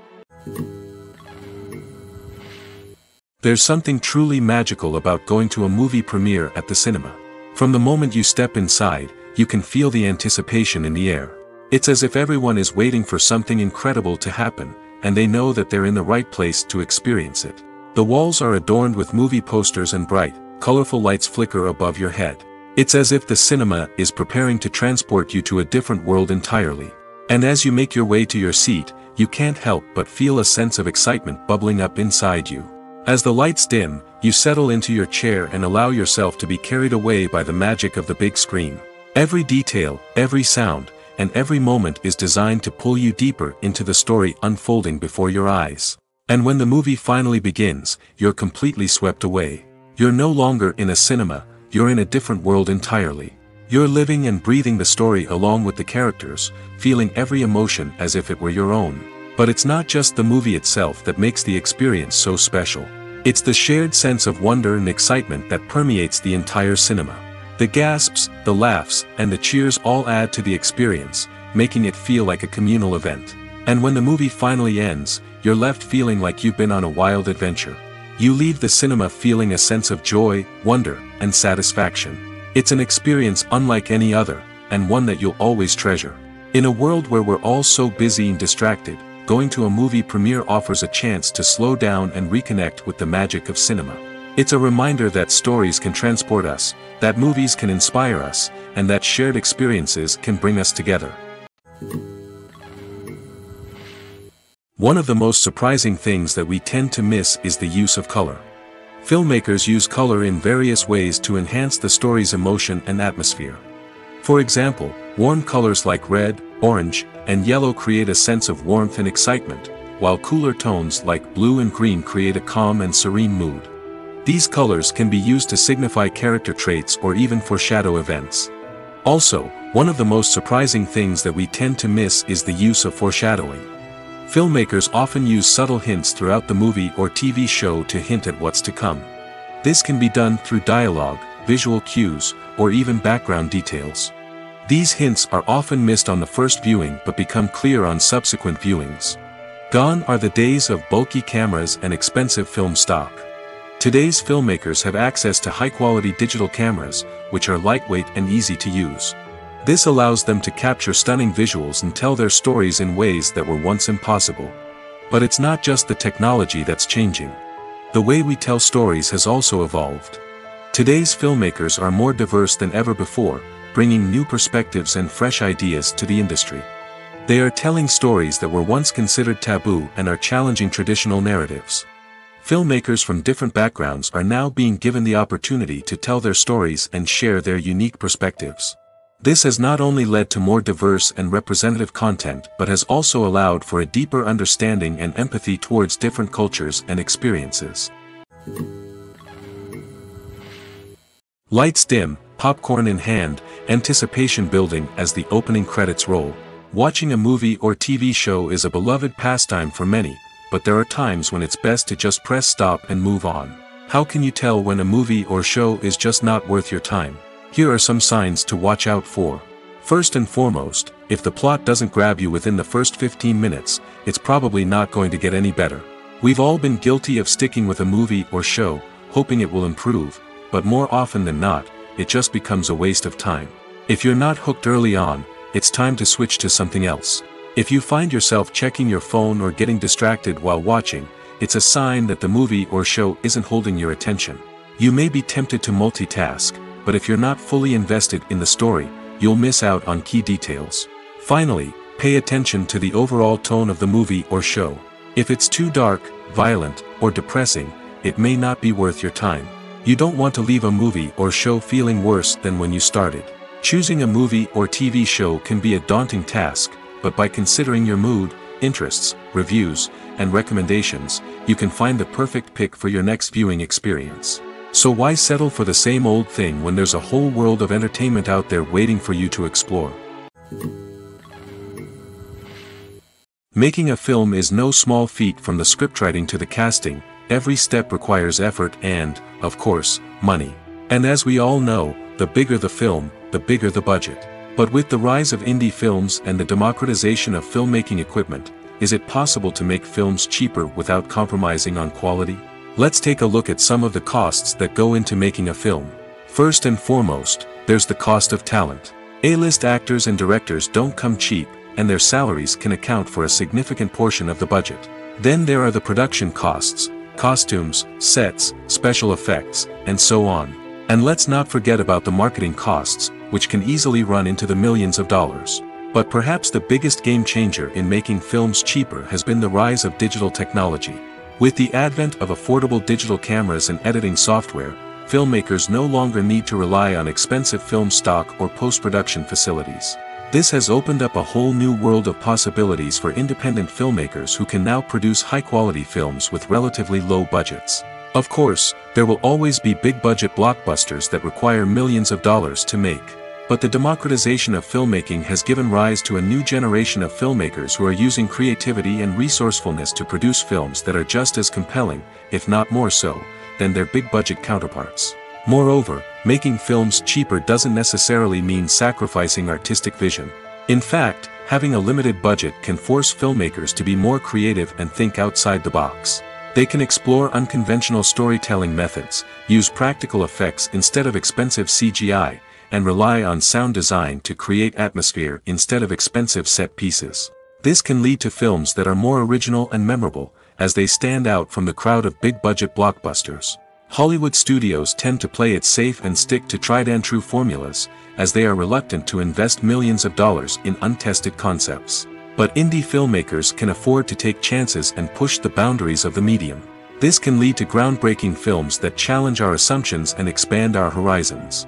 S1: There's something truly magical about going to a movie premiere at the cinema. From the moment you step inside, you can feel the anticipation in the air. It's as if everyone is waiting for something incredible to happen, and they know that they're in the right place to experience it. The walls are adorned with movie posters and bright, colorful lights flicker above your head. It's as if the cinema is preparing to transport you to a different world entirely. And as you make your way to your seat, you can't help but feel a sense of excitement bubbling up inside you. As the lights dim, you settle into your chair and allow yourself to be carried away by the magic of the big screen. Every detail, every sound, and every moment is designed to pull you deeper into the story unfolding before your eyes. And when the movie finally begins, you're completely swept away. You're no longer in a cinema, you're in a different world entirely. You're living and breathing the story along with the characters, feeling every emotion as if it were your own. But it's not just the movie itself that makes the experience so special. It's the shared sense of wonder and excitement that permeates the entire cinema. The gasps, the laughs, and the cheers all add to the experience, making it feel like a communal event. And when the movie finally ends, you're left feeling like you've been on a wild adventure. You leave the cinema feeling a sense of joy, wonder, and satisfaction. It's an experience unlike any other, and one that you'll always treasure. In a world where we're all so busy and distracted, going to a movie premiere offers a chance to slow down and reconnect with the magic of cinema. It's a reminder that stories can transport us, that movies can inspire us, and that shared experiences can bring us together. One of the most surprising things that we tend to miss is the use of color. Filmmakers use color in various ways to enhance the story's emotion and atmosphere. For example, warm colors like red, orange, and yellow create a sense of warmth and excitement, while cooler tones like blue and green create a calm and serene mood. These colors can be used to signify character traits or even foreshadow events. Also, one of the most surprising things that we tend to miss is the use of foreshadowing. Filmmakers often use subtle hints throughout the movie or TV show to hint at what's to come. This can be done through dialogue, visual cues, or even background details. These hints are often missed on the first viewing but become clear on subsequent viewings. Gone are the days of bulky cameras and expensive film stock. Today's filmmakers have access to high-quality digital cameras, which are lightweight and easy to use. This allows them to capture stunning visuals and tell their stories in ways that were once impossible. But it's not just the technology that's changing. The way we tell stories has also evolved. Today's filmmakers are more diverse than ever before, bringing new perspectives and fresh ideas to the industry. They are telling stories that were once considered taboo and are challenging traditional narratives. Filmmakers from different backgrounds are now being given the opportunity to tell their stories and share their unique perspectives. This has not only led to more diverse and representative content but has also allowed for a deeper understanding and empathy towards different cultures and experiences. Lights dim, popcorn in hand, anticipation building as the opening credits roll. Watching a movie or TV show is a beloved pastime for many, but there are times when it's best to just press stop and move on. How can you tell when a movie or show is just not worth your time? Here are some signs to watch out for. First and foremost, if the plot doesn't grab you within the first 15 minutes, it's probably not going to get any better. We've all been guilty of sticking with a movie or show, hoping it will improve, but more often than not, it just becomes a waste of time. If you're not hooked early on, it's time to switch to something else. If you find yourself checking your phone or getting distracted while watching, it's a sign that the movie or show isn't holding your attention. You may be tempted to multitask, but if you're not fully invested in the story, you'll miss out on key details. Finally, pay attention to the overall tone of the movie or show. If it's too dark, violent, or depressing, it may not be worth your time. You don't want to leave a movie or show feeling worse than when you started. Choosing a movie or TV show can be a daunting task, but by considering your mood, interests, reviews, and recommendations, you can find the perfect pick for your next viewing experience. So why settle for the same old thing when there's a whole world of entertainment out there waiting for you to explore? Making a film is no small feat. From the scriptwriting to the casting, every step requires effort and, of course, money. And as we all know, the bigger the film, the bigger the budget. But with the rise of indie films and the democratization of filmmaking equipment, is it possible to make films cheaper without compromising on quality? Let's take a look at some of the costs that go into making a film. First and foremost, there's the cost of talent. A-list actors and directors don't come cheap, and their salaries can account for a significant portion of the budget. Then there are the production costs, costumes, sets, special effects, and so on. And let's not forget about the marketing costs, which can easily run into the millions of dollars. But perhaps the biggest game changer in making films cheaper has been the rise of digital technology. With the advent of affordable digital cameras and editing software, filmmakers no longer need to rely on expensive film stock or post-production facilities. This has opened up a whole new world of possibilities for independent filmmakers who can now produce high-quality films with relatively low budgets. Of course, there will always be big-budget blockbusters that require millions of dollars to make. But the democratization of filmmaking has given rise to a new generation of filmmakers who are using creativity and resourcefulness to produce films that are just as compelling, if not more so, than their big-budget counterparts. Moreover, making films cheaper doesn't necessarily mean sacrificing artistic vision. In fact, having a limited budget can force filmmakers to be more creative and think outside the box. They can explore unconventional storytelling methods, use practical effects instead of expensive CGI, and rely on sound design to create atmosphere instead of expensive set pieces. This can lead to films that are more original and memorable, as they stand out from the crowd of big-budget blockbusters. Hollywood studios tend to play it safe and stick to tried-and-true formulas, as they are reluctant to invest millions of dollars in untested concepts. But indie filmmakers can afford to take chances and push the boundaries of the medium. This can lead to groundbreaking films that challenge our assumptions and expand our horizons.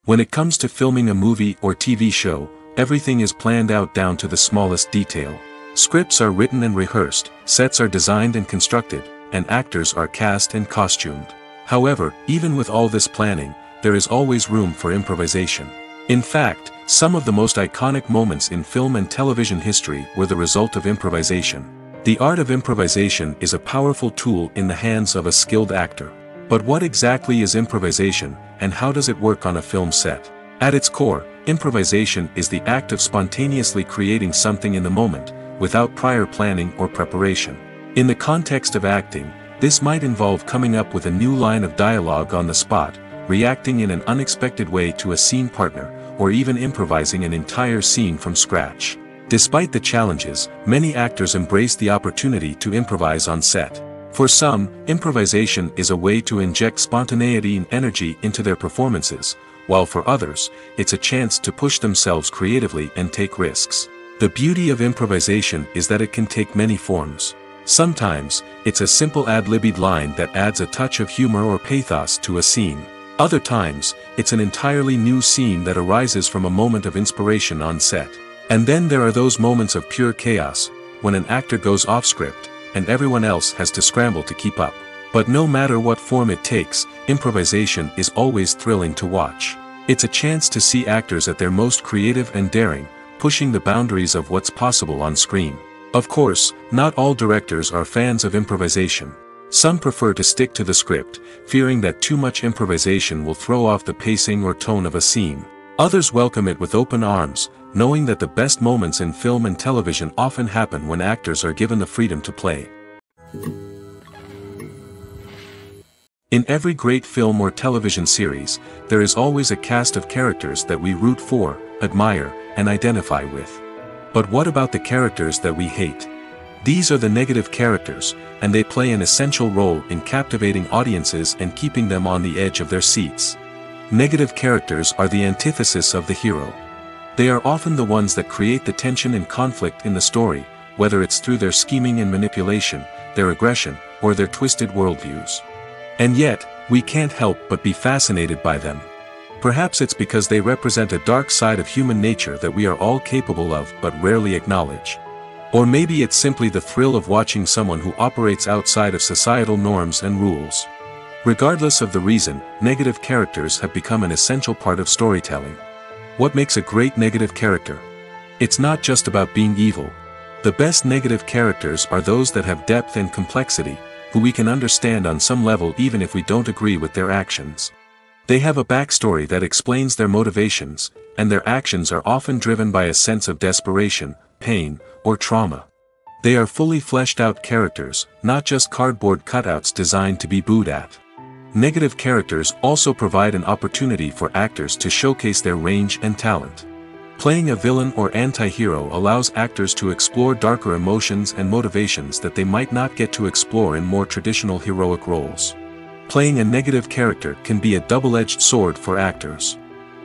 S1: When it comes to filming a movie or TV show, everything is planned out down to the smallest detail. Scripts are written and rehearsed, sets are designed and constructed, and actors are cast and costumed. However, even with all this planning, there is always room for improvisation. In fact, some of the most iconic moments in film and television history were the result of improvisation. The art of improvisation is a powerful tool in the hands of a skilled actor. But what exactly is improvisation, and how does it work on a film set? At its core, improvisation is the act of spontaneously creating something in the moment, without prior planning or preparation. In the context of acting, this might involve coming up with a new line of dialogue on the spot, reacting in an unexpected way to a scene partner, or even improvising an entire scene from scratch. Despite the challenges, many actors embrace the opportunity to improvise on set. For some, improvisation is a way to inject spontaneity and energy into their performances, while for others, it's a chance to push themselves creatively and take risks. The beauty of improvisation is that it can take many forms. Sometimes, it's a simple ad-libbed line that adds a touch of humor or pathos to a scene. Other times, it's an entirely new scene that arises from a moment of inspiration on set. And then there are those moments of pure chaos, when an actor goes off script, and everyone else has to scramble to keep up. But no matter what form it takes, improvisation is always thrilling to watch. It's a chance to see actors at their most creative and daring, pushing the boundaries of what's possible on screen. Of course, not all directors are fans of improvisation. Some prefer to stick to the script, fearing that too much improvisation will throw off the pacing or tone of a scene. Others welcome it with open arms, knowing that the best moments in film and television often happen when actors are given the freedom to play. In every great film or television series, there is always a cast of characters that we root for, admire, and identify with. But what about the characters that we hate? These are the negative characters, and they play an essential role in captivating audiences and keeping them on the edge of their seats. Negative characters are the antithesis of the hero. They are often the ones that create the tension and conflict in the story, whether it's through their scheming and manipulation, their aggression, or their twisted worldviews. And yet, we can't help but be fascinated by them. Perhaps it's because they represent a dark side of human nature that we are all capable of but rarely acknowledge. Or maybe it's simply the thrill of watching someone who operates outside of societal norms and rules. Regardless of the reason, negative characters have become an essential part of storytelling. What makes a great negative character? It's not just about being evil. The best negative characters are those that have depth and complexity, who we can understand on some level even if we don't agree with their actions. They have a backstory that explains their motivations, and their actions are often driven by a sense of desperation, pain, or trauma. They are fully fleshed out characters, not just cardboard cutouts designed to be booed at. Negative characters also provide an opportunity for actors to showcase their range and talent. Playing a villain or anti-hero allows actors to explore darker emotions and motivations that they might not get to explore in more traditional heroic roles. Playing a negative character can be a double-edged sword for actors.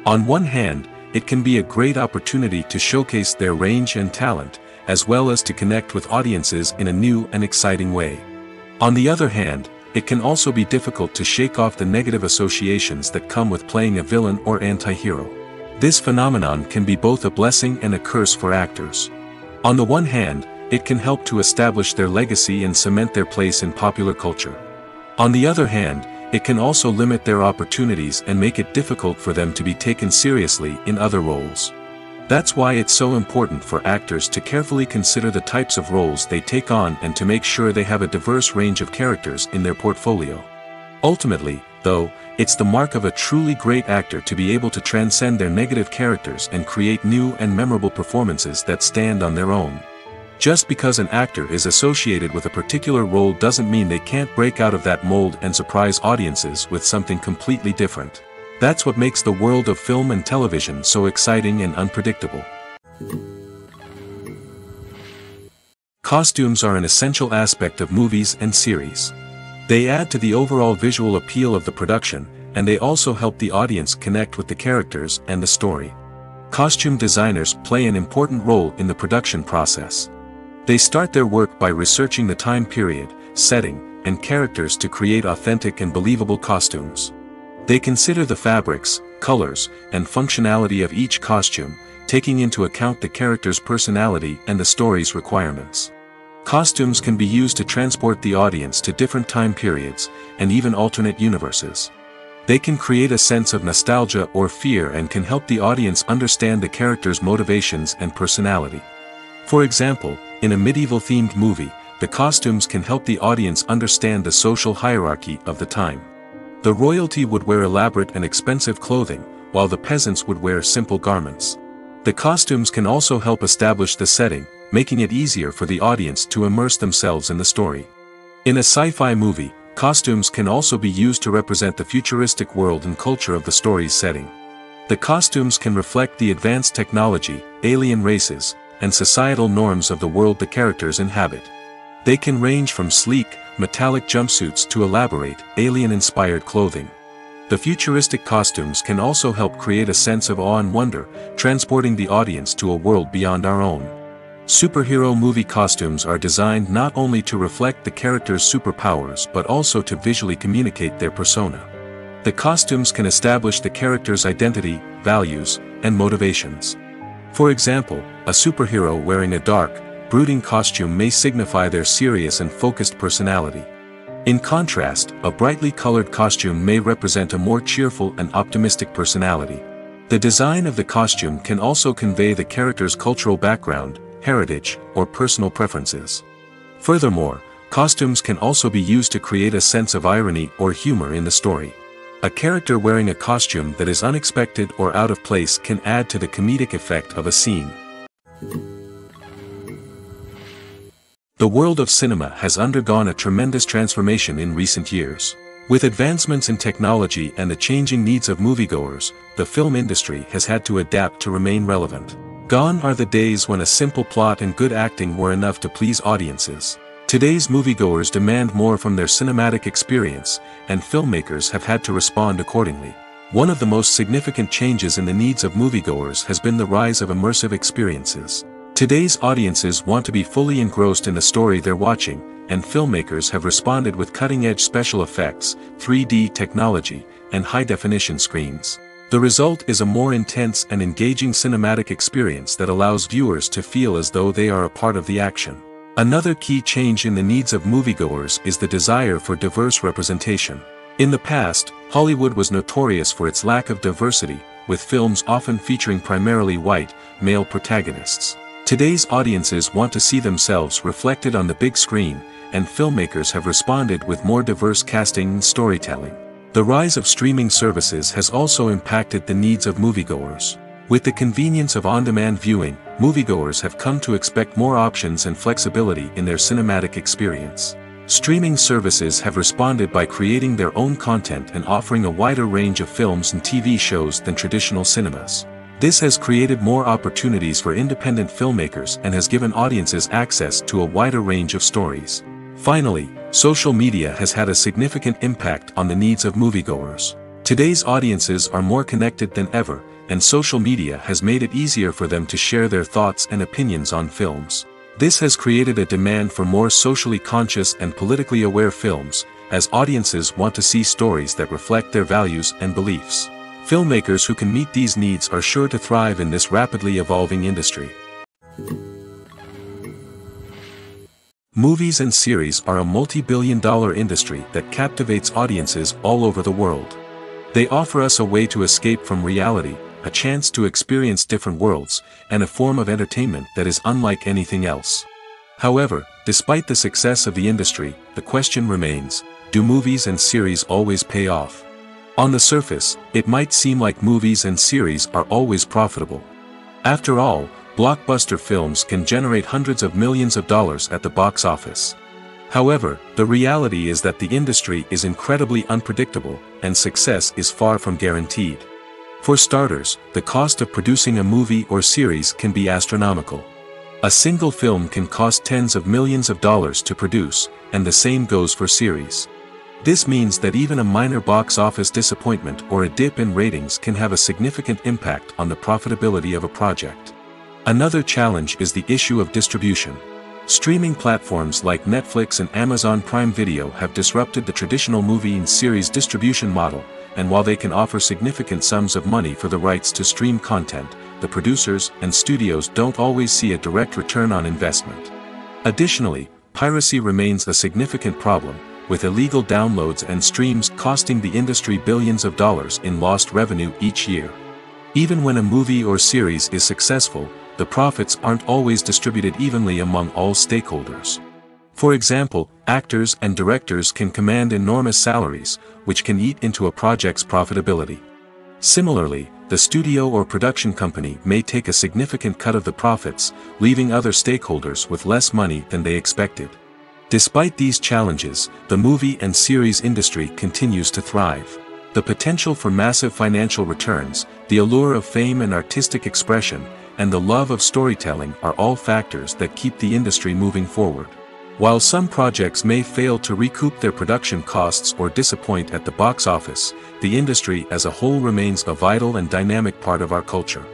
S1: On one hand, it can be a great opportunity to showcase their range and talent, as well as to connect with audiences in a new and exciting way. On the other hand, it can also be difficult to shake off the negative associations that come with playing a villain or anti-hero. This phenomenon can be both a blessing and a curse for actors. On the one hand, it can help to establish their legacy and cement their place in popular culture. On the other hand, it can also limit their opportunities and make it difficult for them to be taken seriously in other roles. That's why it's so important for actors to carefully consider the types of roles they take on and to make sure they have a diverse range of characters in their portfolio. Ultimately, though, it's the mark of a truly great actor to be able to transcend their negative characters and create new and memorable performances that stand on their own. Just because an actor is associated with a particular role doesn't mean they can't break out of that mold and surprise audiences with something completely different. That's what makes the world of film and television so exciting and unpredictable. Costumes are an essential aspect of movies and series. They add to the overall visual appeal of the production, and they also help the audience connect with the characters and the story. Costume designers play an important role in the production process. They start their work by researching the time period, setting, and characters to create authentic and believable costumes. They consider the fabrics, colors, and functionality of each costume, taking into account the character's personality and the story's requirements. Costumes can be used to transport the audience to different time periods, and even alternate universes. They can create a sense of nostalgia or fear and can help the audience understand the character's motivations and personality. For example, in a medieval-themed movie, the costumes can help the audience understand the social hierarchy of the time. The royalty would wear elaborate and expensive clothing, while the peasants would wear simple garments. The costumes can also help establish the setting, making it easier for the audience to immerse themselves in the story. In a sci-fi movie, costumes can also be used to represent the futuristic world and culture of the story's setting. The costumes can reflect the advanced technology, alien races, and societal norms of the world the characters inhabit. They can range from sleek, metallic jumpsuits to elaborate, alien-inspired clothing. The futuristic costumes can also help create a sense of awe and wonder, transporting the audience to a world beyond our own. Superhero movie costumes are designed not only to reflect the character's superpowers but also to visually communicate their persona. The costumes can establish the character's identity, values, and motivations. For example, a superhero wearing a dark, brooding costume may signify their serious and focused personality. In contrast, a brightly colored costume may represent a more cheerful and optimistic personality. The design of the costume can also convey the character's cultural background, heritage, or personal preferences. Furthermore, costumes can also be used to create a sense of irony or humor in the story. A character wearing a costume that is unexpected or out of place can add to the comedic effect of a scene. The world of cinema has undergone a tremendous transformation in recent years. With advancements in technology and the changing needs of moviegoers, the film industry has had to adapt to remain relevant. Gone are the days when a simple plot and good acting were enough to please audiences. Today's moviegoers demand more from their cinematic experience, and filmmakers have had to respond accordingly. One of the most significant changes in the needs of moviegoers has been the rise of immersive experiences. Today's audiences want to be fully engrossed in the story they're watching, and filmmakers have responded with cutting-edge special effects, 3D technology, and high-definition screens. The result is a more intense and engaging cinematic experience that allows viewers to feel as though they are a part of the action. Another key change in the needs of moviegoers is the desire for diverse representation. In the past, Hollywood was notorious for its lack of diversity, with films often featuring primarily white, male protagonists. Today's audiences want to see themselves reflected on the big screen, and filmmakers have responded with more diverse casting and storytelling. The rise of streaming services has also impacted the needs of moviegoers. With the convenience of on-demand viewing, moviegoers have come to expect more options and flexibility in their cinematic experience. Streaming services have responded by creating their own content and offering a wider range of films and TV shows than traditional cinemas. This has created more opportunities for independent filmmakers and has given audiences access to a wider range of stories. Finally, social media has had a significant impact on the needs of moviegoers. Today's audiences are more connected than ever, and social media has made it easier for them to share their thoughts and opinions on films. This has created a demand for more socially conscious and politically aware films, as audiences want to see stories that reflect their values and beliefs. Filmmakers who can meet these needs are sure to thrive in this rapidly evolving industry. Movies and series are a multi-billion-dollar industry that captivates audiences all over the world. They offer us a way to escape from reality, a chance to experience different worlds, and a form of entertainment that is unlike anything else. However, despite the success of the industry, the question remains, do movies and series always pay off? On the surface, it might seem like movies and series are always profitable. After all, blockbuster films can generate hundreds of millions of dollars at the box office. However, the reality is that the industry is incredibly unpredictable, and success is far from guaranteed. For starters, the cost of producing a movie or series can be astronomical. A single film can cost tens of millions of dollars to produce, and the same goes for series. This means that even a minor box office disappointment or a dip in ratings can have a significant impact on the profitability of a project. Another challenge is the issue of distribution. Streaming platforms like Netflix and Amazon Prime Video have disrupted the traditional movie and series distribution model, and while they can offer significant sums of money for the rights to stream content, the producers and studios don't always see a direct return on investment. Additionally, piracy remains a significant problem, with illegal downloads and streams costing the industry billions of dollars in lost revenue each year. Even when a movie or series is successful, the profits aren't always distributed evenly among all stakeholders. For example, actors and directors can command enormous salaries, which can eat into a project's profitability. Similarly, the studio or production company may take a significant cut of the profits, leaving other stakeholders with less money than they expected. Despite these challenges, the movie and series industry continues to thrive. The potential for massive financial returns, the allure of fame and artistic expression, and the love of storytelling are all factors that keep the industry moving forward. While some projects may fail to recoup their production costs or disappoint at the box office, the industry as a whole remains a vital and dynamic part of our culture.